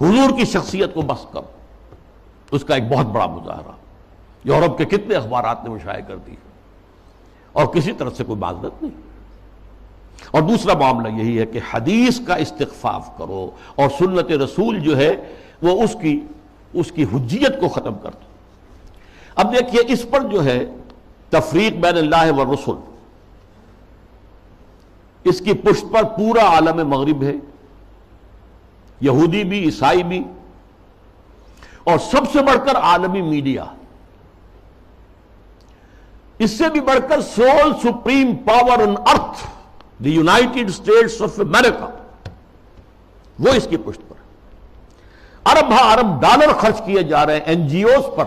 حضور کی شخصیت کو بس کر، اس کا ایک بہت بڑا مظاہرہ یورپ کے کتنے اخبارات نے وہ شائع کر دی، اور کسی طرف سے کوئی معذرت نہیں۔ اور دوسرا معاملہ یہی ہے کہ حدیث کا استخفاف کرو، اور سنت رسول جو ہے وہ اس کی حجیت کو ختم کر دو۔ اب دیکھیے اس پر جو ہے تفریق بین اللہ والرسل، اس کی پشت پر پورا عالم مغرب ہے، یہودی بھی، عیسائی بھی، اور سب سے بڑھ کر عالمی میڈیا، اس سے بھی بڑھ کر civil supreme power on earth, the United States of America, وہ اس کی پشت پر ارب ارب ڈالر خرچ کیے جا رہے ہیں این جی اوز پر،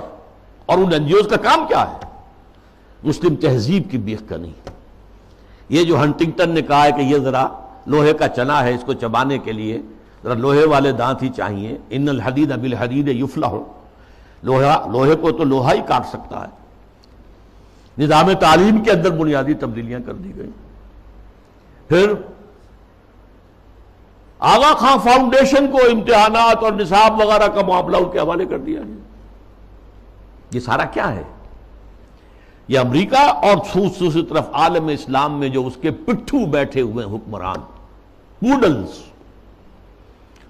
اور ان این جی اوز کا کام کیا ہے؟ مسلم تہذیب کی بیخ کا نہیں۔ یہ جو ہنٹنگٹن نے کہا ہے کہ یہ ذرا لوہے کا چنا ہے، اس کو چبانے کے لیے ذرا لوہے والے دانت ہی چاہیے، ان الحدید بالحدید یفلح، لوہے کو تو لوہا ہی کاٹ سکتا ہے۔ نظام تعلیم کے اندر بنیادی تبدیلیاں کر دی گئی۔ پھر آغا خان فاؤنڈیشن کو امتحانات اور نصاب وغیرہ کا معاملہ ان کے حوالے کر دیا گیا۔ یہ سارا کیا ہے؟ یہ امریکہ اور دوسری طرف عالم اسلام میں جو اس کے پٹھو بیٹھے ہوئے حکمران، پوڈلز،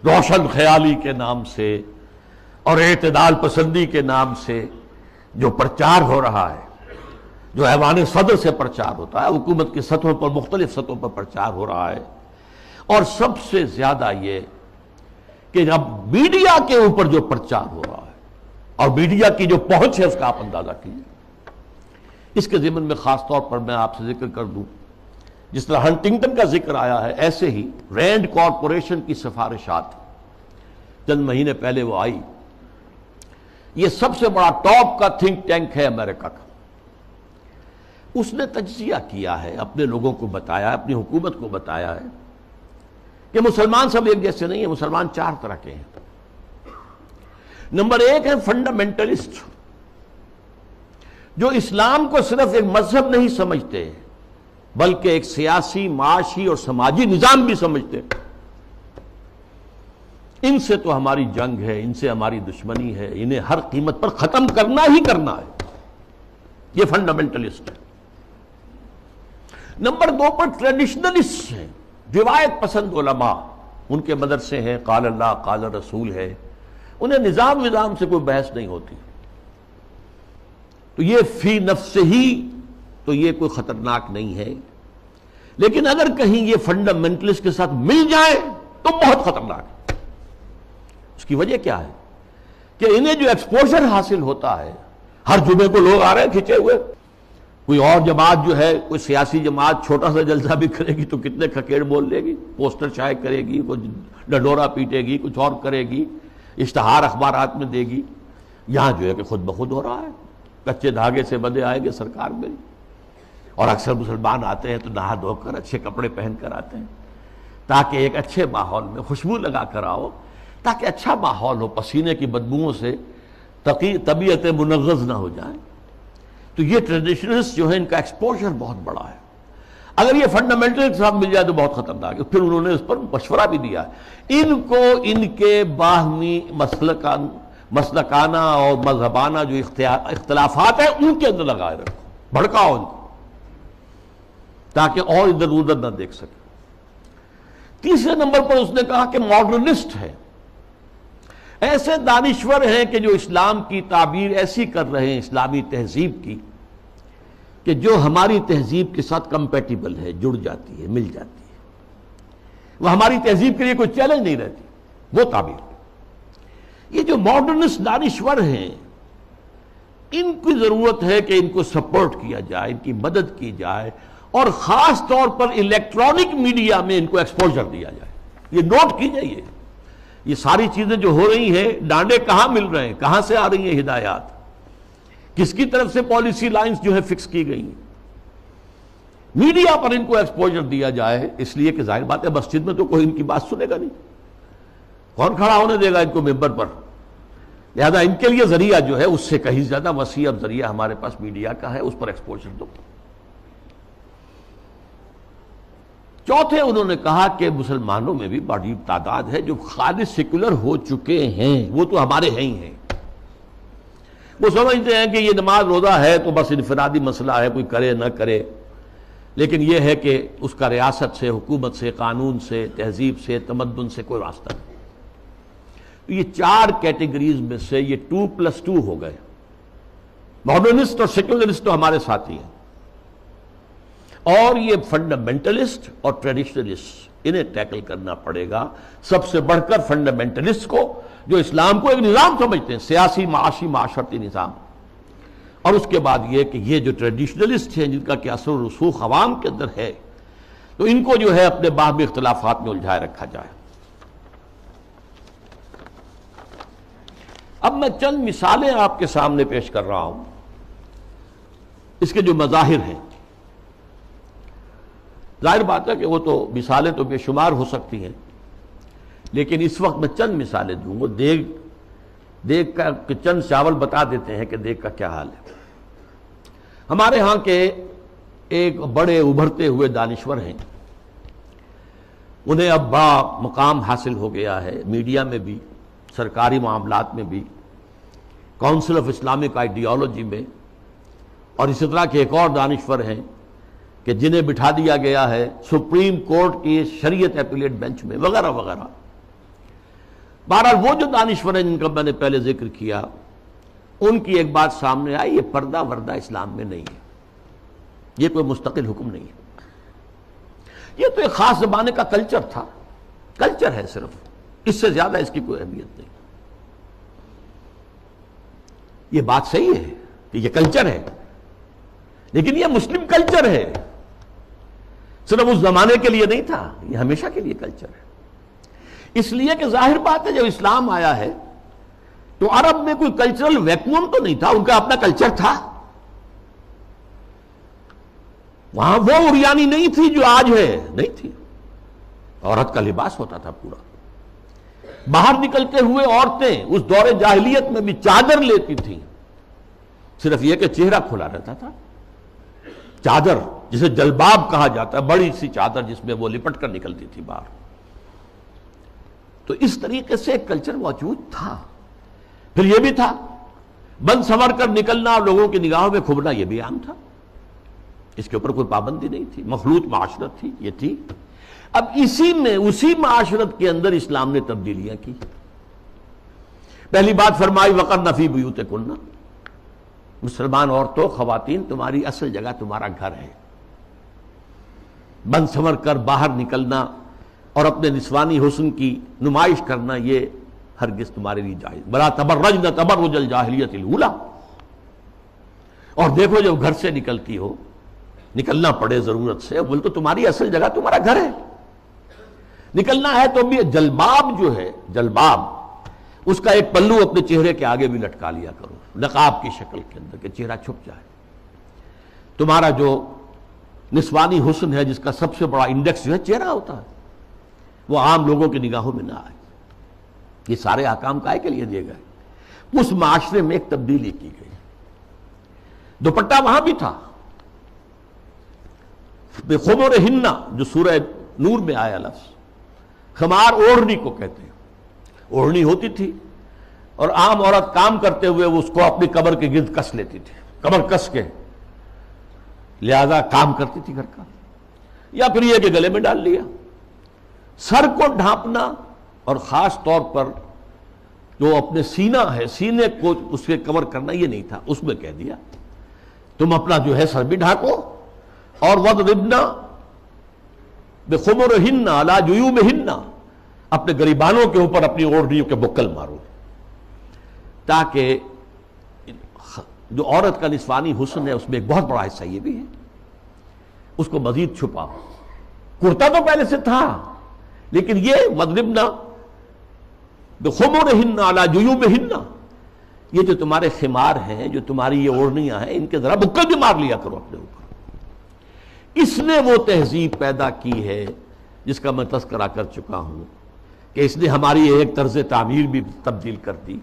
روشن خیالی کے نام سے اور اعتدال پسندی کے نام سے جو پرچار ہو رہا ہے، جو ایوان صدر سے پرچار ہوتا ہے، حکومت کی سطحوں پر، مختلف سطحوں پر پرچار ہو رہا ہے، اور سب سے زیادہ یہ کہ اب میڈیا کے اوپر جو پرچار ہو رہا ہے، اور میڈیا کی جو پہنچ ہے اس کا آپ اندازہ کیجیے۔ اس کے ضمن میں خاص طور پر میں آپ سے ذکر کر دوں، جس طرح ہنٹنگٹن کا ذکر آیا ہے، ایسے ہی رینڈ کارپوریشن کی سفارشات چند مہینے پہلے وہ آئی۔ یہ سب سے بڑا ٹاپ کا تھنک ٹینک ہے امریکہ کا۔ اس نے تجزیہ کیا ہے، اپنے لوگوں کو بتایا، اپنی حکومت کو بتایا ہے کہ مسلمان سب ایک جیسے نہیں ہیں، مسلمان 4 طرح کے ہیں۔ نمبر 1 ہے فنڈامنٹلسٹ، جو اسلام کو صرف ایک مذہب نہیں سمجھتے بلکہ ایک سیاسی، معاشی اور سماجی نظام بھی سمجھتے۔ ان سے تو ہماری جنگ ہے، ان سے ہماری دشمنی ہے، انہیں ہر قیمت پر ختم کرنا ہی کرنا ہے، یہ فنڈامنٹلسٹ ہے۔ نمبر 2 پر ٹریڈیشنلسٹ ہیں، روایت پسند علماء، ان کے مدرسے ہیں، قال اللہ قال رسول ہے، انہیں نظام سے کوئی بحث نہیں ہوتی، تو یہ فی نفس ہی تو یہ کوئی خطرناک نہیں ہے، لیکن اگر کہیں یہ فنڈامنٹلسٹ کے ساتھ مل جائیں تو بہت خطرناک ہے۔ اس کی وجہ کیا ہے کہ انہیں جو ایکسپوژر حاصل ہوتا ہے، ہر جمعے کو لوگ آ رہے ہیں کھچے ہوئے، کوئی اور جماعت جو ہے، کوئی سیاسی جماعت چھوٹا سا جلسہ بھی کرے گی تو کتنے کھکیڑ بول لے گی، پوسٹر شائع کرے گی، کوئی ڈنڈورا پیٹے گی، کچھ اور کرے گی، اشتہار اخبارات میں دے گی۔ یہاں جو ہے کہ خود بخود ہو رہا ہے، کچے دھاگے سے بندھے آئے گے سرکار میری، اور اکثر مسلمان آتے ہیں تو نہا دھو کر اچھے کپڑے پہن کر آتے ہیں، تاکہ ایک اچھے ماحول میں خوشبو لگا کر آؤ، تاکہ اچھا ماحول ہو، پسینے کی بدبوؤں سے طبیعتیں منغص نہ ہو جائیں۔ تو یہ ٹریڈیشنلسٹ جو ہے ان کا ایکسپوژر بہت بڑا ہے، اگر یہ فنڈامنٹل کے ساتھ مل جائے تو بہت خطرناک ہے۔ پھر انہوں نے اس پر مشورہ بھی دیا ہے، ان کو ان کے باہمی مسلکانہ اور مذہبانہ جو اختلافات ہیں ان کے اندر لگائے رکھو، بھڑکاؤ ان کو تاکہ اور ادھر ادھر نہ دیکھ سکے۔ تیسرے نمبر پر اس نے کہا کہ ماڈرنسٹ ہے، ایسے دانشور ہیں کہ جو اسلام کی تعبیر ایسی کر رہے ہیں اسلامی تہذیب کی کہ جو ہماری تہذیب کے ساتھ کمپیٹیبل ہے، جڑ جاتی ہے، مل جاتی ہے، وہ ہماری تہذیب کے لیے کوئی چیلنج نہیں رہتی، وہ تعبیر۔ یہ جو ماڈرنسٹ دانشور ہیں ان کی ضرورت ہے کہ ان کو سپورٹ کیا جائے، ان کی مدد کی جائے، اور خاص طور پر الیکٹرانک میڈیا میں ان کو ایکسپوجر دیا جائے۔ یہ نوٹ کیجئے، یہ ساری چیزیں جو ہو رہی ہیں، ڈانڈے کہاں مل رہے ہیں، کہاں سے آ رہی ہیں ہدایات، کس کی طرف سے پالیسی لائنز جو ہے فکس کی گئی ہیں، میڈیا پر ان کو ایکسپوجر دیا جائے، اس لیے کہ ظاہر بات ہے مسجد میں تو کوئی ان کی بات سنے گا نہیں، کون کھڑا ہونے دے گا ان کو ممبر پر، لہذا ان کے لیے ذریعہ جو ہے اس سے کہیں زیادہ وسیع اب ذریعہ ہمارے پاس میڈیا کا ہے، اس پر ایکسپوجر دو۔ چوتھے انہوں نے کہا کہ مسلمانوں میں بھی بڑی تعداد ہے جو خالص سیکولر ہو چکے ہیں، وہ تو ہمارے ہیں ہی ہیں، وہ سمجھتے ہیں کہ یہ نماز روزہ ہے تو بس انفرادی مسئلہ ہے، کوئی کرے نہ کرے، لیکن یہ ہے کہ اس کا ریاست سے، حکومت سے، قانون سے، تہذیب سے، تمدن سے کوئی واسطہ نہیں۔ یہ چار کیٹیگریز میں سے یہ 2+2 ہو گئے، ماڈرنسٹ اور سیکولرسٹ تو ہمارے ساتھی ہیں، اور یہ فنڈامنٹلسٹ اور ٹریڈیشنلسٹ، انہیں ٹیکل کرنا پڑے گا، سب سے بڑھ کر فنڈامنٹلسٹ کو جو اسلام کو ایک نظام سمجھتے ہیں، سیاسی، معاشی، معاشرتی نظام، اور اس کے بعد یہ کہ یہ جو ٹریڈیشنلسٹ ہیں جن کا کہ اثر و رسوخ عوام کے اندر ہے، تو ان کو جو ہے اپنے باہمی اختلافات میں الجھائے رکھا جائے۔ اب میں چند مثالیں آپ کے سامنے پیش کر رہا ہوں اس کے جو مظاہر ہیں۔ ظاہر بات ہے کہ وہ تو مثالیں تو بے شمار ہو سکتی ہیں، لیکن اس وقت میں چند مثالیں دوں گا۔ دیگ کا کہ چند چاول بتا دیتے ہیں کہ دیگ کا کیا حال ہے۔ ہمارے ہاں کے ایک بڑے ابھرتے ہوئے دانشور ہیں، انہیں اب بڑا مقام حاصل ہو گیا ہے، میڈیا میں بھی، سرکاری معاملات میں بھی، کونسل آف اسلامک آئیڈیالوجی میں، اور اسی طرح کے ایک اور دانشور ہیں کہ جنہیں بٹھا دیا گیا ہے سپریم کورٹ کی شریعت اپیلیٹ بینچ میں، وغیرہ وغیرہ۔ بہرحال وہ جو دانشور ہیں جن کا میں نے پہلے ذکر کیا، ان کی ایک بات سامنے آئی، یہ پردہ وردہ اسلام میں نہیں ہے، یہ کوئی مستقل حکم نہیں ہے، یہ تو ایک خاص زمانے کا کلچر تھا، کلچر ہے صرف، اس سے زیادہ اس کی کوئی اہمیت نہیں۔ یہ بات صحیح ہے کہ یہ کلچر ہے، لیکن یہ مسلم کلچر ہے، صرف اس زمانے کے لیے نہیں تھا، یہ ہمیشہ کے لیے کلچر ہے۔ اس لیے کہ ظاہر بات ہے جب اسلام آیا ہے تو عرب میں کوئی کلچرل ویکیوم تو نہیں تھا، ان کا اپنا کلچر تھا، وہاں وہ عریانی نہیں تھی جو آج ہے، نہیں تھی، عورت کا لباس ہوتا تھا پورا، باہر نکلتے ہوئے عورتیں اس دور جاہلیت میں بھی چادر لیتی تھیں، صرف یہ کہ چہرہ کھلا رہتا تھا، چادر جسے جلباب کہا جاتا ہے، بڑی سی چادر جس میں وہ لپٹ کر نکلتی تھی باہر۔ تو اس طریقے سے ایک کلچر موجود تھا۔ پھر یہ بھی تھا بند سنور کر نکلنا اور لوگوں کی نگاہوں میں کھبنا، یہ بھی عام تھا، اس کے اوپر کوئی پابندی نہیں تھی، مخلوط معاشرت تھی، یہ تھی۔ اب اسی معاشرت کے اندر اسلام نے تبدیلیاں کی۔ پہلی بات فرمائی وَقَرْنَ فِي بُيُوتِكُنَّ، مسلمان عورتوں، خواتین، تمہاری اصل جگہ تمہارا گھر ہے، بند سنور کر باہر نکلنا اور اپنے نسوانی حسن کی نمائش کرنا یہ ہرگز تمہارے لیے جائز۔ وَلَا تَبَرَّجْنَ تَبَرُّجَ الْجَاهِلِيَّةِ الْأُولَىٰ، اور دیکھو جب گھر سے نکلتی ہو، نکلنا پڑے ضرورت سے، بول تو تمہاری اصل جگہ تمہارا گھر ہے، نکلنا ہے تو بھی جلباب جو ہے، جلباب اس کا ایک پلو اپنے چہرے کے آگے بھی لٹکا لیا کرو، نقاب کی شکل کے اندر، کہ چہرہ چھپ جائے۔ تمہارا جو نسوانی حسن ہے جس کا سب سے بڑا انڈیکس جو ہے چہرہ ہوتا ہے، وہ عام لوگوں کی نگاہوں میں نہ آئے۔ یہ سارے احکام کائے کے لیے دیے گئے۔ اس معاشرے میں ایک تبدیلی کی گئی۔ دوپٹہ وہاں بھی تھا، خمرہن جو سورہ نور میں آیا لفظ، خمار اوڑھنی کو کہتے ہیں، اوڑھنی ہوتی تھی اور عام عورت کام کرتے ہوئے اس کو اپنی کمر کے گرد کس لیتی تھی، کمر کس کے، لہذا کام کرتی تھی گھر کا، یا پھر یہ کہ گلے میں ڈال لیا۔ سر کو ڈھانپنا اور خاص طور پر جو اپنے سینہ ہے، سینے کو اس کے کور کرنا، یہ نہیں تھا، اس میں کہہ دیا تم اپنا جو ہے سر بھی ڈھانکو، اور وَضْرِبْنَ بِخُمُرِهِنَّ عَلَى جُيُوبِهِنَّ، اپنے گریبانوں کے اوپر اپنی اوڑھنیوں کے بکل مارو، تاکہ جو عورت کا نسوانی حسن ہے اس میں ایک بہت بڑا حصہ یہ بھی ہے، اس کو مزید چھپاؤ۔ کرتا تو پہلے سے تھا، لیکن یہ وَضْرِبْنَ بِخُمُرِهِنَّ عَلَى جُيُوبِهِنَّ، یہ جو تمہارے خمار ہیں، جو تمہاری یہ اوڑھنیاں ہیں، ان کے ذرا بکل بھی مار لیا کرو اپنے اوپر۔ اس نے وہ تہذیب پیدا کی ہے جس کا میں تذکرہ کر چکا ہوں کہ اس نے ہماری ایک طرز تعمیر بھی تبدیل کر دی،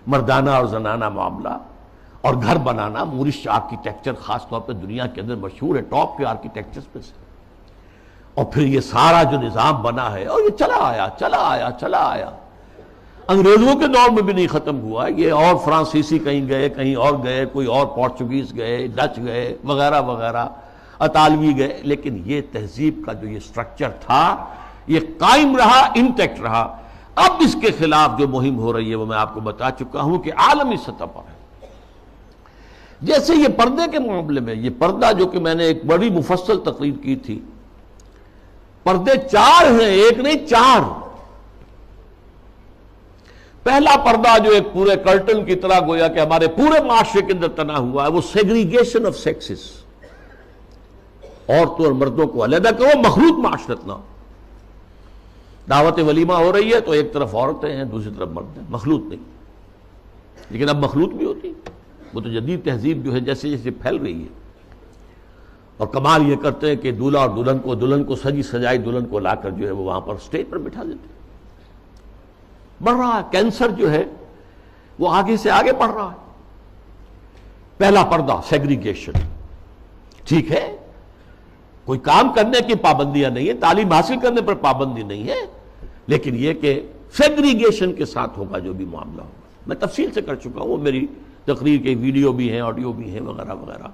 مردانہ اور زنانہ معاملہ، اور گھر بنانا، مورش آرکیٹیکچر خاص طور پہ دنیا کے اندر مشہور ہے، ٹاپ کے آرکیٹیکچرز میں سے، اور پھر یہ سارا جو نظام بنا ہے، اور یہ چلا آیا انگریزوں کے دور میں بھی نہیں ختم ہوا یہ، اور فرانسیسی کہیں گئے، کہیں اور گئے، کوئی اور پورچوگیز گئے، ڈچ گئے، وغیرہ وغیرہ، اطالوی گئے، لیکن یہ تہذیب کا جو یہ سٹرکچر تھا یہ قائم رہا، انٹیکٹ رہا۔ اب اس کے خلاف جو مہم ہو رہی ہے وہ میں آپ کو بتا چکا ہوں کہ عالمی سطح پر ہے۔ جیسے یہ پردے کے معاملے میں، یہ پردہ جو کہ میں نے ایک بڑی مفصل تقریر کی تھی، پردے 4 ہیں، ایک نہیں 4۔ پہلا پردہ جو ایک پورے کرٹن کی طرح گویا کہ ہمارے پورے معاشرے کے اندر تنا ہوا ہے، وہ سیگریگیشن آف سیکسز، عورتوں اور مردوں کو علیحدہ کرو، مخلوط معاشرت نہ ہو۔ دعوت ولیمہ ہو رہی ہے تو ایک طرف عورتیں ہیں، دوسری طرف مرد ہیں، مخلوط نہیں۔ لیکن اب مخلوط بھی ہوتی، وہ تو جدید تہذیب جو ہے جیسے جیسے پھیل رہی ہے، اور کمال یہ کرتے ہیں کہ دولہا اور دلہن کو سجی سجائی دلہن کو لا کر جو ہے وہ وہاں پر اسٹیج پر بٹھا دیتے ہیں۔ بڑھ رہا ہے کینسر جو ہے وہ آگے سے آگے بڑھ رہا ہے۔ پہلا پردہ سیگریگیشن، ٹھیک ہے، کوئی کام کرنے کی پابندیاں نہیں ہے، تعلیم حاصل کرنے پر پابندی نہیں ہے، لیکن یہ کہ سیگریگیشن کے ساتھ ہوگا جو بھی معاملہ ہوگا۔ میں تفصیل سے کر چکا ہوں، وہ میری تقریر کے ویڈیو بھی ہیں، آڈیو بھی ہیں، وغیرہ وغیرہ،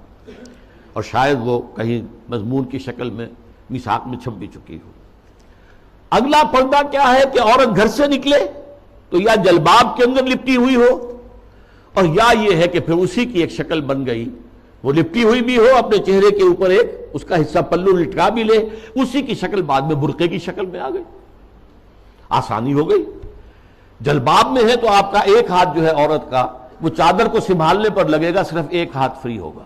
اور شاید وہ کہیں مضمون کی شکل میں میثاق میں چھپ بھی چکی ہو۔ اگلا پردہ کیا ہے کہ عورت گھر سے نکلے تو یا جلباب کے اندر لپٹی ہوئی ہو، اور یا یہ ہے کہ پھر اسی کی ایک شکل بن گئی، وہ لپٹی ہوئی بھی ہو، اپنے چہرے کے اوپر ایک اس کا حصہ پلو لٹکا بھی لے، اسی کی شکل بعد میں برقعے کی شکل میں آ گئی، آسانی ہو گئی۔ جلباب میں ہے تو آپ کا ایک ہاتھ جو ہے عورت کا وہ چادر کو سنبھالنے پر لگے گا، صرف ایک ہاتھ فری ہوگا۔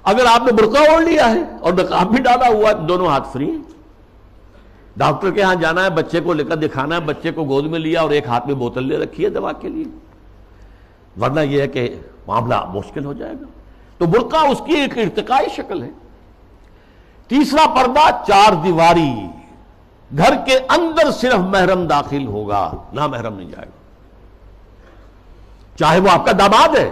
اگر آپ نے برقع اوڑھ لیا ہے اور نقاب بھی ڈالا ہوا ہے، دونوں ہاتھ فری ہیں۔ ڈاکٹر کے ہاں جانا ہے، بچے کو لے کر دکھانا ہے، بچے کو گود میں لیا اور ایک ہاتھ میں بوتل لے رکھی ہے دوا کے لیے، ورنہ یہ ہے کہ معاملہ مشکل ہو جائے گا۔ تو برقع اس کی ایک ارتقائی شکل ہے۔ تیسرا پردہ 4 دیواری، گھر کے اندر صرف محرم داخل ہوگا، نہ محرم نہیں جائے گا، چاہے وہ آپ کا داماد ہے،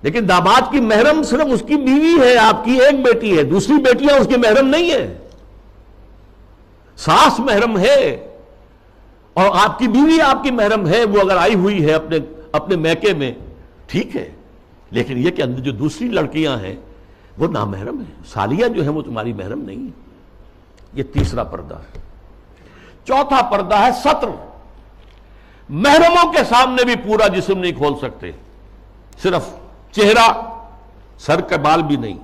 لیکن داماد کی محرم صرف اس کی بیوی ہے، آپ کی ایک بیٹی ہے، دوسری بیٹیاں اس کی محرم نہیں ہے۔ ساس محرم ہے اور آپ کی بیوی آپ کی محرم ہے، وہ اگر آئی ہوئی ہے اپنے میکے میں ٹھیک ہے، لیکن یہ کہ اندر جو دوسری لڑکیاں ہیں وہ نامحرم ہیں، سالیاں جو ہیں وہ تمہاری محرم نہیں ہیں۔ یہ تیسرا پردہ ہے۔ چوتھا پردہ ہے ستر، محرموں کے سامنے بھی پورا جسم نہیں کھول سکتے، صرف چہرہ، سر کا بال بھی نہیں،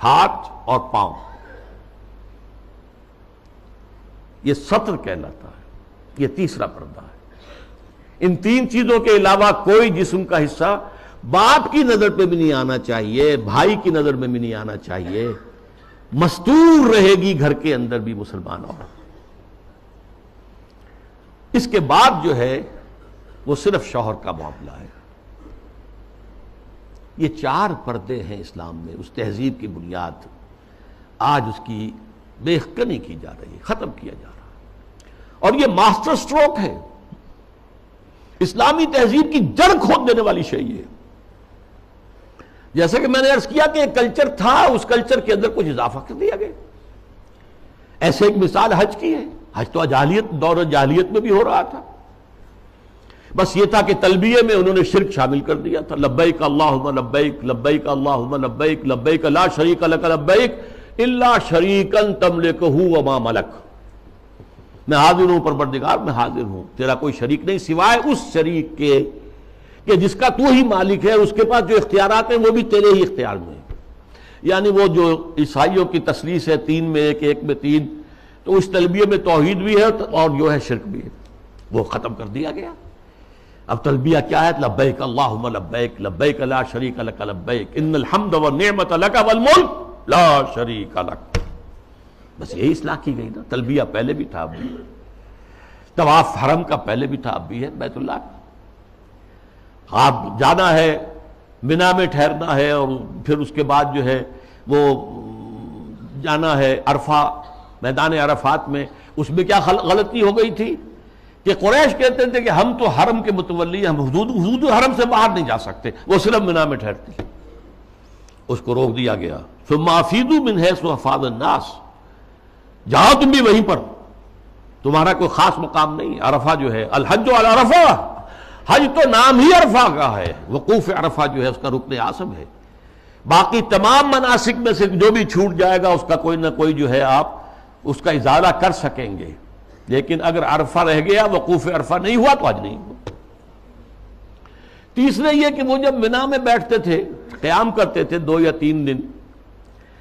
ہاتھ اور پاؤں، یہ ستر کہلاتا ہے۔ یہ تیسرا پردہ ہے۔ ان 3 چیزوں کے علاوہ کوئی جسم کا حصہ باپ کی نظر پہ بھی نہیں آنا چاہیے، بھائی کی نظر میں بھی نہیں آنا چاہیے، مستور رہے گی گھر کے اندر بھی مسلمان عورت۔ اس کے بعد جو ہے وہ صرف شوہر کا معاملہ ہے۔ یہ 4 پردے ہیں اسلام میں، اس تہذیب کی بنیاد آج اس کی بے خکنی کی جا رہی ہے، ختم کیا جا رہا ہے، اور یہ ماسٹر سٹروک ہے، اسلامی تہذیب کی جڑ کھود دینے والی شے ہے۔ جیسے کہ میں نے عرض کیا کہ ایک کلچر تھا، اس کلچر کے اندر کچھ اضافہ کر دیا گیا۔ ایسے ایک مثال حج کی ہے، حج تو جاہلیت، دور جاہلیت میں بھی ہو رہا تھا، بس یہ تھا کہ تلبیے میں انہوں نے شرک شامل کر دیا تھا، لبیک اللہم لبیک لبیک اللہم لبیک لبیک لا شریک لک لبیک الا شریکا تملکہ وما ملک، میں حاضر ہوں پروردگار، میں حاضر ہوں، تیرا کوئی شریک نہیں سوائے اس شریک کے کہ جس کا تو ہی مالک ہے، اس کے پاس جو اختیارات ہیں وہ بھی تیرے ہی اختیار میں ہیں۔ یعنی وہ جو عیسائیوں کی تثلیث ہے 3 میں 1 1 میں 3، تو اس تلبیہ میں توحید بھی ہے اور جو ہے شرک بھی ہے، وہ ختم کر دیا گیا۔ اب تلبیہ کیا ہے؟ لبیک اللہم لبیک لبیک لا شریک لک لبیک ان الحمد والنعمت لک والملک لا شریک لک، بس یہی اصلاح کی گئی نا۔ تلبیہ پہلے بھی تھا، اب بھی طواف حرم کا پہلے بھی تھا، اب بھی ہے بیت اللہ کا۔ آپ جانا ہے منا میں ٹھہرنا ہے، اور پھر اس کے بعد جو ہے وہ جانا ہے عرفہ، میدان عرفات میں۔ اس میں کیا غلطی ہو گئی تھی کہ قریش کہتے تھے کہ ہم تو حرم کے متولی، ہم حدود حرم سے باہر نہیں جا سکتے، وہ صرف منا میں ٹھہرتے، اس کو روک دیا گیا۔ ثم افیضوا من حیث افاض الناس، جاؤ تم بھی وہیں پر، تمہارا کوئی خاص مقام نہیں۔ عرفہ جو ہے الحج علی عرفہ، حج تو نام ہی عرفہ کا ہے، وقوف عرفہ جو ہے اس کا رکن اعظم ہے۔ باقی تمام مناسک میں سے جو بھی چھوٹ جائے گا اس کا کوئی نہ کوئی جو ہے آپ اس کا ازالہ کر سکیں گے، لیکن اگر عرفہ رہ گیا، وقوف عرفہ نہیں ہوا تو حج نہیں ہوا۔ تیسرے یہ کہ وہ جب منا میں بیٹھتے تھے، قیام کرتے تھے 2 یا 3 دن،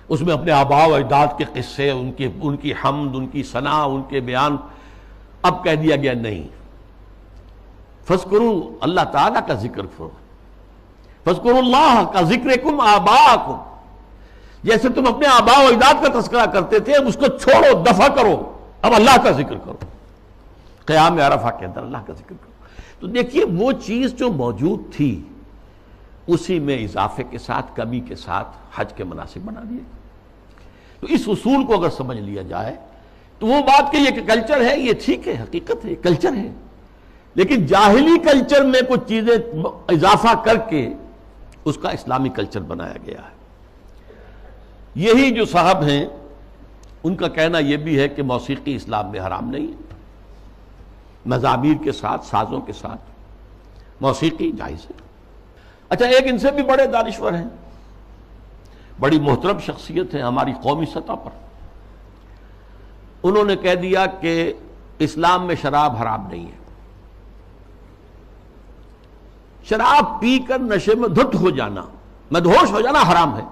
اس میں اپنے آباء و اجداد کے قصے، ان کی حمد، ان کی ثنا، ان کے بیان، اب کہہ دیا گیا نہیں، فاذکروا اللہ تعالیٰ کا ذکر کرو، فاذکروا اللہ کا ذکرکم آباءکم، جیسے تم اپنے آباء و اجداد کا تذکرہ کرتے تھے، اس کو چھوڑو، دفع کرو، اب اللہ کا ذکر کرو، قیام عرفہ کے اندر اللہ کا ذکر کرو۔ تو دیکھیے وہ چیز جو موجود تھی اسی میں اضافے کے ساتھ، کمی کے ساتھ حج کے مناسک بنا دیے۔ تو اس اصول کو اگر سمجھ لیا جائے تو وہ بات کہ یہ کلچر ہے، یہ ٹھیک ہے، حقیقت ہے، کلچر ہے، لیکن جاہلی کلچر میں کچھ چیزیں اضافہ کر کے اس کا اسلامی کلچر بنایا گیا ہے۔ یہی جو صاحب ہیں ان کا کہنا یہ بھی ہے کہ موسیقی اسلام میں حرام نہیں ہے، مزامیر کے ساتھ، سازوں کے ساتھ موسیقی جائز ہے۔ اچھا، ایک ان سے بھی بڑے دانشور ہیں، بڑی محترم شخصیت ہے ہماری قومی سطح پر، انہوں نے کہہ دیا کہ اسلام میں شراب حرام نہیں ہے، شراب پی کر نشے میں دھت ہو جانا، مدہوش ہو جانا حرام ہے۔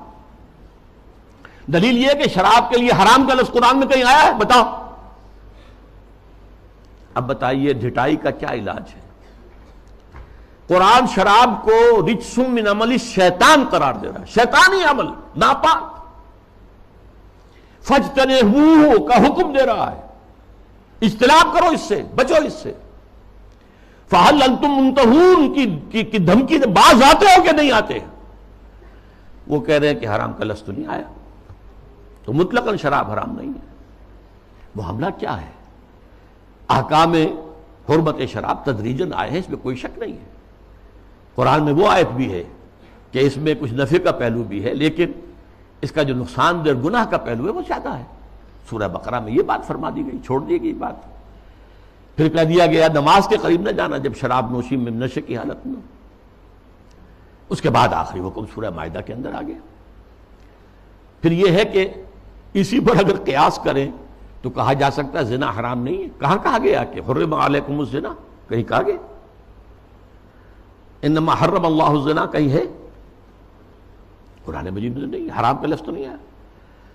دلیل یہ کہ شراب کے لیے حرام کا لفظ قرآن میں کہیں آیا ہے؟ بتاؤ۔ اب بتائیے ڈھٹائی کا کیا علاج ہے؟ قرآن شراب کو رجس من عمل شیطان قرار دے رہا ہے، شیطانی عمل، ناپاک، فاجتنبوہ کا حکم دے رہا ہے، اجتناب کرو اس سے، بچو اس سے۔ فَهَلْ أَنْتُمْ مُنْتَهُونَ کی دھمکی سے باز آتے ہو کہ نہیں آتے؟ وہ کہہ رہے ہیں کہ حرام کا لفظ تو نہیں آیا، تو مطلقاً شراب حرام نہیں ہے۔ معاملہ کیا ہے؟ احکام حرمت شراب تدریجاً آئے ہیں، اس میں کوئی شک نہیں ہے۔ قرآن میں وہ آیت بھی ہے کہ اس میں کچھ نفع کا پہلو بھی ہے، لیکن اس کا جو نقصان دہ گناہ کا پہلو ہے وہ زیادہ ہے۔ سورہ بقرہ میں یہ بات فرما دی گئی، چھوڑ دی گئی بات۔ پھر کہہ دیا گیا نماز کے قریب نہ جانا جب شراب نوشی میں نشے کی حالت میں۔ اس کے بعد آخری حکم سورہ مائدہ کے اندر آ گیا۔ پھر یہ ہے کہ اسی پر اگر قیاس کریں تو کہا جا سکتا ہے زنا حرام نہیں ہے۔ کہاں کہا گیا کہ حرم علیکم الزنا؟ کہیں کہا گیا؟ انما حرم اللہ الزنا کہیں ہے؟ قرآن مجید میں نہیں، حرام کا لفظ تو نہیں آیا۔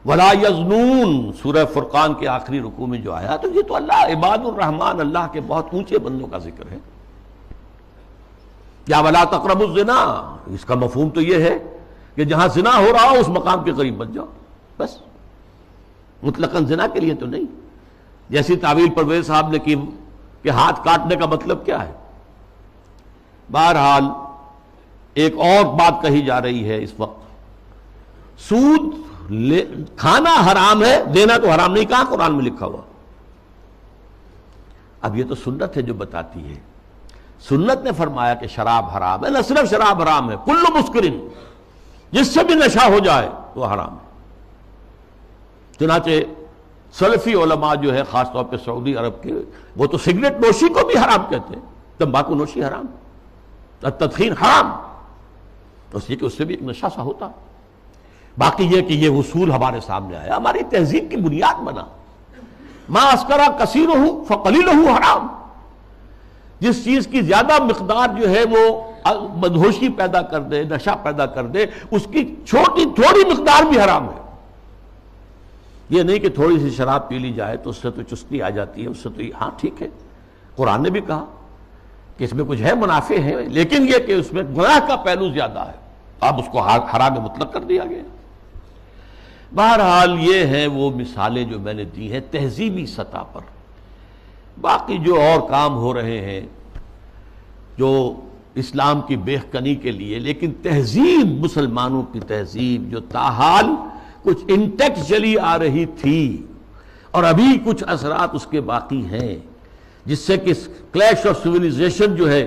ولا یزنون سورہ فرقان کے آخری رکوع میں جو آیا، تو یہ تو اللہ عباد الرحمن، اللہ کے بہت اونچے بندوں کا ذکر ہے۔ یا ولا تقربوا الزنا، اس کا مفہوم تو یہ ہے کہ جہاں زنا ہو رہا ہو اس مقام کے قریب مت جاؤ، بس، مطلقاً زنا کے لیے تو نہیں۔ جیسی تعویل پرویز صاحب نے کی کہ ہاتھ کاٹنے کا مطلب کیا ہے۔ بہرحال ایک اور بات کہی جا رہی ہے اس وقت، سود کھانا حرام ہے، دینا تو حرام نہیں، کہاں قرآن میں لکھا ہوا؟ اب یہ تو سنت ہے جو بتاتی ہے، سنت نے فرمایا کہ شراب حرام ہے، نہ صرف شراب حرام ہے، کل مسکرن، جس سے بھی نشہ ہو جائے وہ حرام ہے۔ چنانچہ سلفی علماء جو ہے خاص طور پہ سعودی عرب کے، وہ تو سگریٹ نوشی کو بھی حرام کہتے ہیں، تمباکو نوشی حرام، تدخین حرام، اس لیے کہ اس سے بھی ایک نشہ سا ہوتا۔ باقی یہ کہ یہ اصول ہمارے سامنے آیا، ہماری تہذیب کی بنیاد بنا۔ ما اسکرا کثیرہ فقلیلہ حرام، جس چیز کی زیادہ مقدار جو ہے وہ مدہوشی پیدا کر دے، نشہ پیدا کر دے، اس کی تھوڑی مقدار بھی حرام ہے۔ یہ نہیں کہ تھوڑی سی شراب پی لی جائے تو اس سے تو چستی آ جاتی ہے، اس سے تو ہاں ٹھیک ہے، قرآن نے بھی کہا کہ اس میں کچھ ہے منافع ہے، لیکن یہ کہ اس میں گناہ کا پہلو زیادہ ہے، اب اس کو حرام مطلق کر دیا گیا۔ بہرحال یہ ہیں وہ مثالیں جو میں نے دی ہیں تہذیبی سطح پر۔ باقی جو اور کام ہو رہے ہیں جو اسلام کی بہکنی کے لیے، لیکن تہذیب، مسلمانوں کی تہذیب جو تاحال کچھ انٹیکٹ چلی آ رہی تھی اور ابھی کچھ اثرات اس کے باقی ہیں، جس سے کہ کلیش آف سویلائزیشن جو ہے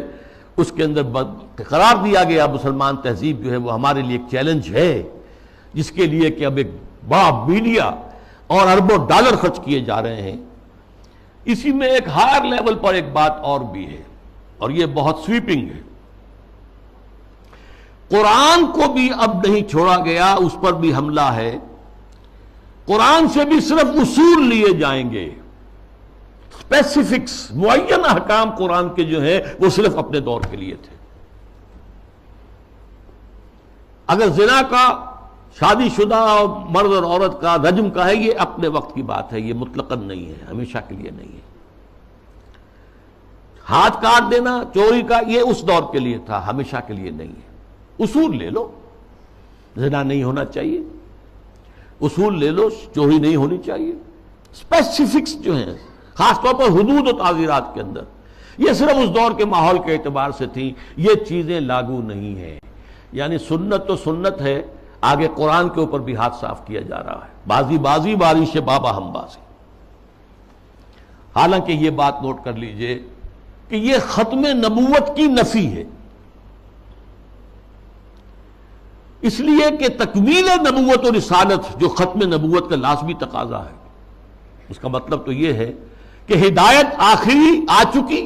اس کے اندر قرار دیا گیا، مسلمان تہذیب جو ہے وہ ہمارے لیے ایک چیلنج ہے، جس کے لیے کہ اب ایک بڑا میڈیا اور اربوں ڈالر خرچ کیے جا رہے ہیں۔ اسی میں ایک ہائر لیول پر ایک بات اور بھی ہے، اور یہ بہت سویپنگ ہے۔ قرآن کو بھی اب نہیں چھوڑا گیا، اس پر بھی حملہ ہے۔ قرآن سے بھی صرف اصول لیے جائیں گے، اسپیسیفکس، معین احکام قرآن کے جو ہیں وہ صرف اپنے دور کے لیے تھے۔ اگر زنا کا، شادی شدہ مرد اور عورت کا، رجم کا ہے، یہ اپنے وقت کی بات ہے، یہ مطلقاً نہیں ہے، ہمیشہ کے لیے نہیں ہے۔ ہاتھ کاٹ دینا چوری کا، یہ اس دور کے لیے تھا، ہمیشہ کے لیے نہیں ہے۔ اصول لے لو، زنا نہیں ہونا چاہیے، اصول لے لو، چوری نہیں ہونی چاہیے۔ اسپیسیفکس جو ہیں خاص طور پر حدود و تعزیرات کے اندر، یہ صرف اس دور کے ماحول کے اعتبار سے تھی، یہ چیزیں لاگو نہیں ہیں۔ یعنی سنت تو سنت ہے، آگے قرآن کے اوپر بھی ہاتھ صاف کیا جا رہا ہے، بازی بازی بارش بابا ہم بازی۔ حالانکہ یہ بات نوٹ کر لیجئے کہ یہ ختم نبوت کی نفی ہے، اس لیے کہ تکمیل نبوت و رسالت جو ختم نبوت کا لازمی تقاضا ہے، اس کا مطلب تو یہ ہے کہ ہدایت آخری آ چکی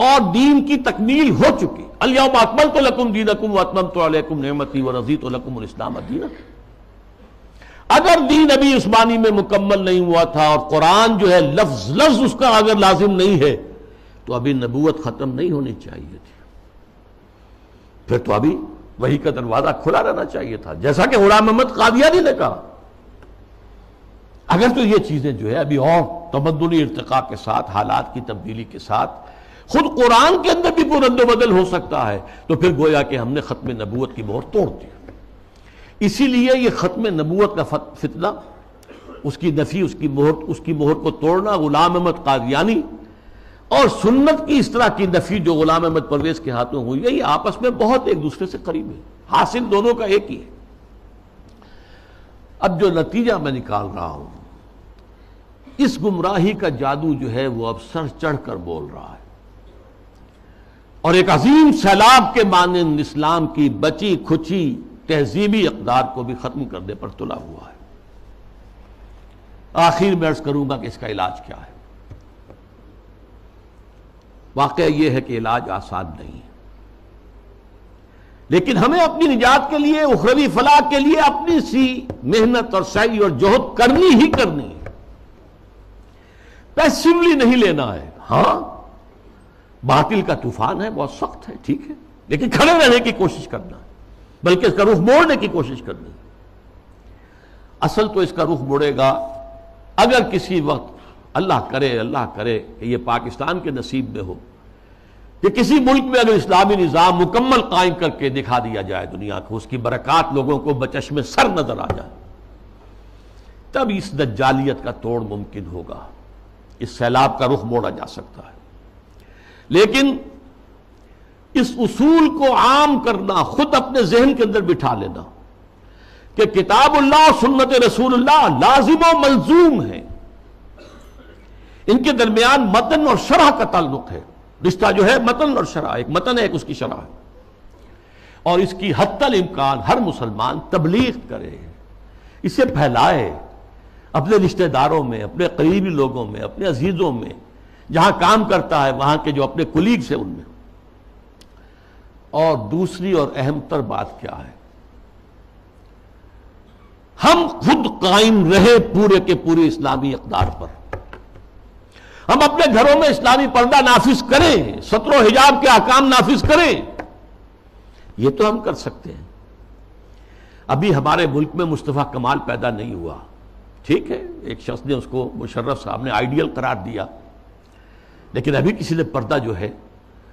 اور دین کی تکمیل ہو چکی۔ الیوم اکملت لکم دینکم واتممت علیکم نعمتی ورضیت لکم الاسلام دینا۔ اگر دین ابھی عثمانی میں مکمل نہیں ہوا تھا اور قرآن جو ہے لفظ لفظ اس کا اگر لازم نہیں ہے تو ابھی نبوت ختم نہیں ہونی چاہیے تھی، پھر تو ابھی وحی کا دروازہ کھلا رہنا چاہیے تھا، جیسا کہ غلام محمد قادیانی نے کہا۔ اگر تو یہ چیزیں جو ہے ابھی اور تمدنی ارتقاء کے ساتھ، حالات کی تبدیلی کے ساتھ خود قرآن کے اندر بھی کوئی رد و بدل ہو سکتا ہے، تو پھر گویا کہ ہم نے ختم نبوت کی مہر توڑ دی۔ اسی لیے یہ ختم نبوت کا فتنہ، اس کی نفی، اس کی مہر کو توڑنا غلام احمد قادیانی اور سنت کی اس طرح کی نفی جو غلام احمد پرویز کے ہاتھوں ہوئی ہے، یہ آپس میں بہت ایک دوسرے سے قریب ہے، حاصل دونوں کا ایک ہی ہے۔ اب جو نتیجہ میں نکال رہا ہوں، اس گمراہی کا جادو جو ہے وہ اب سر چڑھ کر بول رہا ہے، اور ایک عظیم سیلاب کے مانند اسلام کی بچی کھچی تہذیبی اقدار کو بھی ختم کرنے پر تلا ہوا ہے۔ آخر میں عرض کروں گا کہ اس کا علاج کیا ہے۔ واقعہ یہ ہے کہ علاج آسان نہیں ہے، لیکن ہمیں اپنی نجات کے لیے، اخروی فلاح کے لیے اپنی سی محنت اور سعی اور جہد کرنی ہی کرنی ہے، پیسیولی نہیں لینا ہے۔ ہاں باطل کا طوفان ہے، بہت سخت ہے، ٹھیک ہے، لیکن کھڑے رہنے کی کوشش کرنا ہے، بلکہ اس کا رخ موڑنے کی کوشش کرنی ہے۔ اصل تو اس کا رخ مڑے گا اگر کسی وقت اللہ کرے کہ یہ پاکستان کے نصیب میں ہو کہ کسی ملک میں اگر اسلامی نظام مکمل قائم کر کے دکھا دیا جائے دنیا کو، اس کی برکات لوگوں کو بچشم سر نظر آ جائے، تب اس دجالیت کا توڑ ممکن ہوگا، اس سیلاب کا رخ موڑا جا سکتا ہے۔ لیکن اس اصول کو عام کرنا، خود اپنے ذہن کے اندر بٹھا لینا کہ کتاب اللہ اور سنت رسول اللہ لازم و ملزوم ہے، ان کے درمیان متن اور شرح کا تعلق ہے، رشتہ جو ہے متن اور شرح، ایک متن ہے ایک اس کی شرح ہے، اور اس کی حتی الامکان ہر مسلمان تبلیغ کرے، اسے پھیلائے اپنے رشتہ داروں میں، اپنے قریبی لوگوں میں، اپنے عزیزوں میں، جہاں کام کرتا ہے وہاں کے جو اپنے کولیگز ہیں ان میں. اور دوسری اور اہم تر بات کیا ہے، ہم خود قائم رہے پورے کے پورے اسلامی اقدار پر. ہم اپنے گھروں میں اسلامی پردہ نافذ کریں، ستر و حجاب کے احکام نافذ کریں. یہ تو ہم کر سکتے ہیں. ابھی ہمارے ملک میں مصطفیٰ کمال پیدا نہیں ہوا، ٹھیک ہے، ایک شخص نے اس کو، مشرف صاحب نے آئیڈیل قرار دیا، لیکن ابھی کسی نے پردہ جو ہے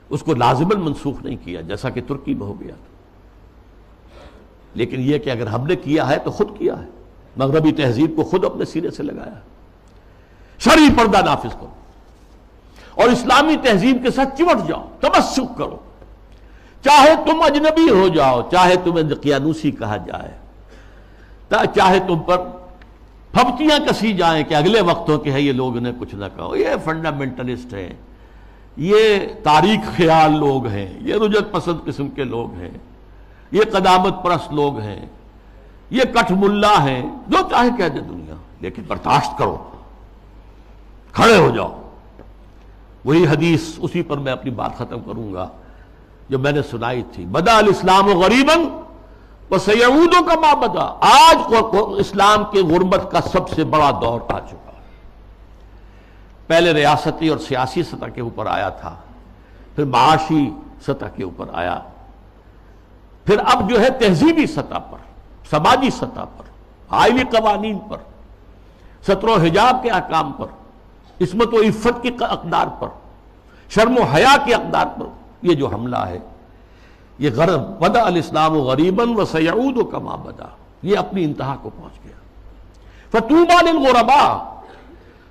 اس کو لازماً منسوخ نہیں کیا، جیسا کہ ترکی میں ہو گیا تھا. لیکن یہ کہ اگر ہم نے کیا ہے تو خود کیا ہے، مغربی تہذیب کو خود اپنے سینے سے لگایا. شرعی پردہ نافذ کرو اور اسلامی تہذیب کے ساتھ چمٹ جاؤ، تمسک کرو. چاہے تم اجنبی ہو جاؤ، چاہے تمہیں دقیانوسی کہا جائے، چاہے تم پر پھبتیاں کسی جائیں کہ اگلے وقتوں کے ہیں یہ لوگ، انہیں کچھ نہ کہو، یہ فنڈامنٹلسٹ ہیں، یہ تاریخ خیال لوگ ہیں، یہ رجعت پسند قسم کے لوگ ہیں، یہ قدامت پرست لوگ ہیں، یہ کٹھ ملا ہیں، جو چاہے کہہ دے دنیا، لیکن برداشت کرو، کھڑے ہو جاؤ. وہی حدیث، اسی پر میں اپنی بات ختم کروں گا جو میں نے سنائی تھی، بدا الاسلام غریباً وسیعود کما بدا. آج اسلام کے غربت کا سب سے بڑا دور آ چکا ہے. پہلے ریاستی اور سیاسی سطح کے اوپر آیا تھا، پھر معاشی سطح کے اوپر آیا، پھر اب جو ہے تہذیبی سطح پر، سماجی سطح پر، آئینی قوانین پر، ستر و حجاب کے احکام پر، عصمت و عفت کی اقدار پر، شرم و حیا کی اقدار پر یہ جو حملہ ہے، یہ بدا الاسلام غریباً وسیعود کما بدا، یہ اپنی انتہا کو پہنچ گیا. فطوبی للغرباء،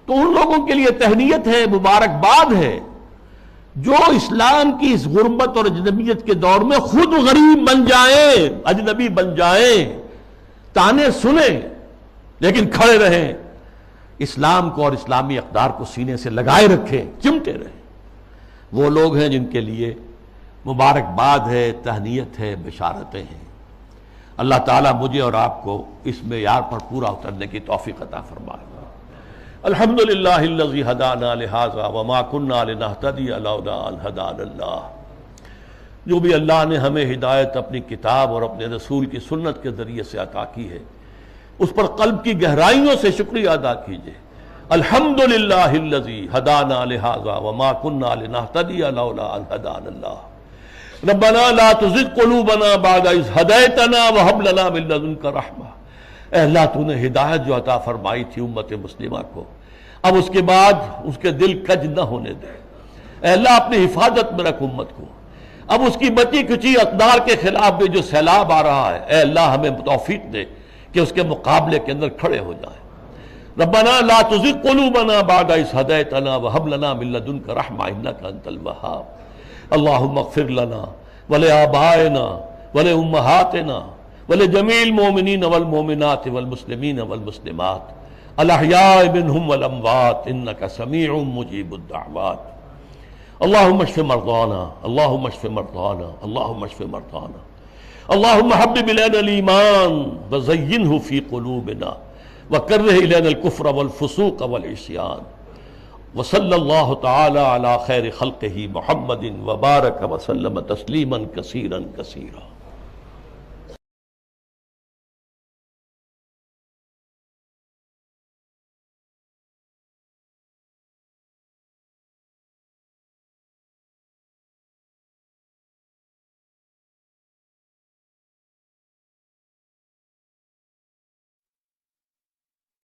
تو ان لوگوں کے لیے تہنیت ہے، مبارکباد ہے جو اسلام کی اس غربت اور اجنبیت کے دور میں خود غریب بن جائیں، اجنبی بن جائیں، تانے سنیں لیکن کھڑے رہیں، اسلام کو اور اسلامی اقدار کو سینے سے لگائے رکھیں، چمٹے رہیں. وہ لوگ ہیں جن کے لیے مبارکباد ہے، تہنیت ہے، بشارتیں ہیں. اللہ تعالیٰ مجھے اور آپ کو اس معیار پر پورا اترنے کی توفیق عطا فرمائے. الحمدللہ الذی ہدانا لہذا وما کنا لنہتدی لولا ان ہدانا اللہ. جو بھی اللہ نے ہمیں ہدایت اپنی کتاب اور اپنے رسول کی سنت کے ذریعے سے عطا کی ہے، اس پر قلب کی گہرائیوں سے شکریہ ادا کیجئے. الحمدللہ الذی ہدانا لہذا وما کنا لنہتدی لولا ان ہدانا اللہ. ربنا لا تزغ قلوبنا بعد اذ ہدیتنا وہب لنا من لدنک رحمہ. اے اللہ تو نے ہدایت جو عطا فرمائی تھی امت مسلمہ کو، اب اس کے بعد اس کے دل کج نہ ہونے دے. اے اللہ اپنی حفاظت میں رکھ امت کو. اب اس کی بچی کچی اقدار کے خلاف بھی جو سیلاب آ رہا ہے، اے اللہ ہمیں توفیق دے کہ اس کے مقابلے کے اندر کھڑے ہو جائیں. ربنا لا تزغ قلوبنا بعد اذ ہدیتنا وہب لنا من لدنک رحمہ انک انت الوہاب. اللہم اغفر لنا ولآبائنا ولأمہاتنا ولجمیع المؤمنین والمؤمنات والمسلمین والمسلمات الاحیاء منہم والاموات انک سمیع مجیب الدعوات. اللہم اشف مرضانا، اللہم اشف مرضانا، اللہم اشف مرضانا. اللہم حبب الینا الایمان وزینہ فی قلوبنا وکرہ الینا الکفر والفسوق والعصیان. وصلی اللہ تعالی علی خیر خلقہ محمد وبارک وسلم تسلیما کثیرا کثیرا.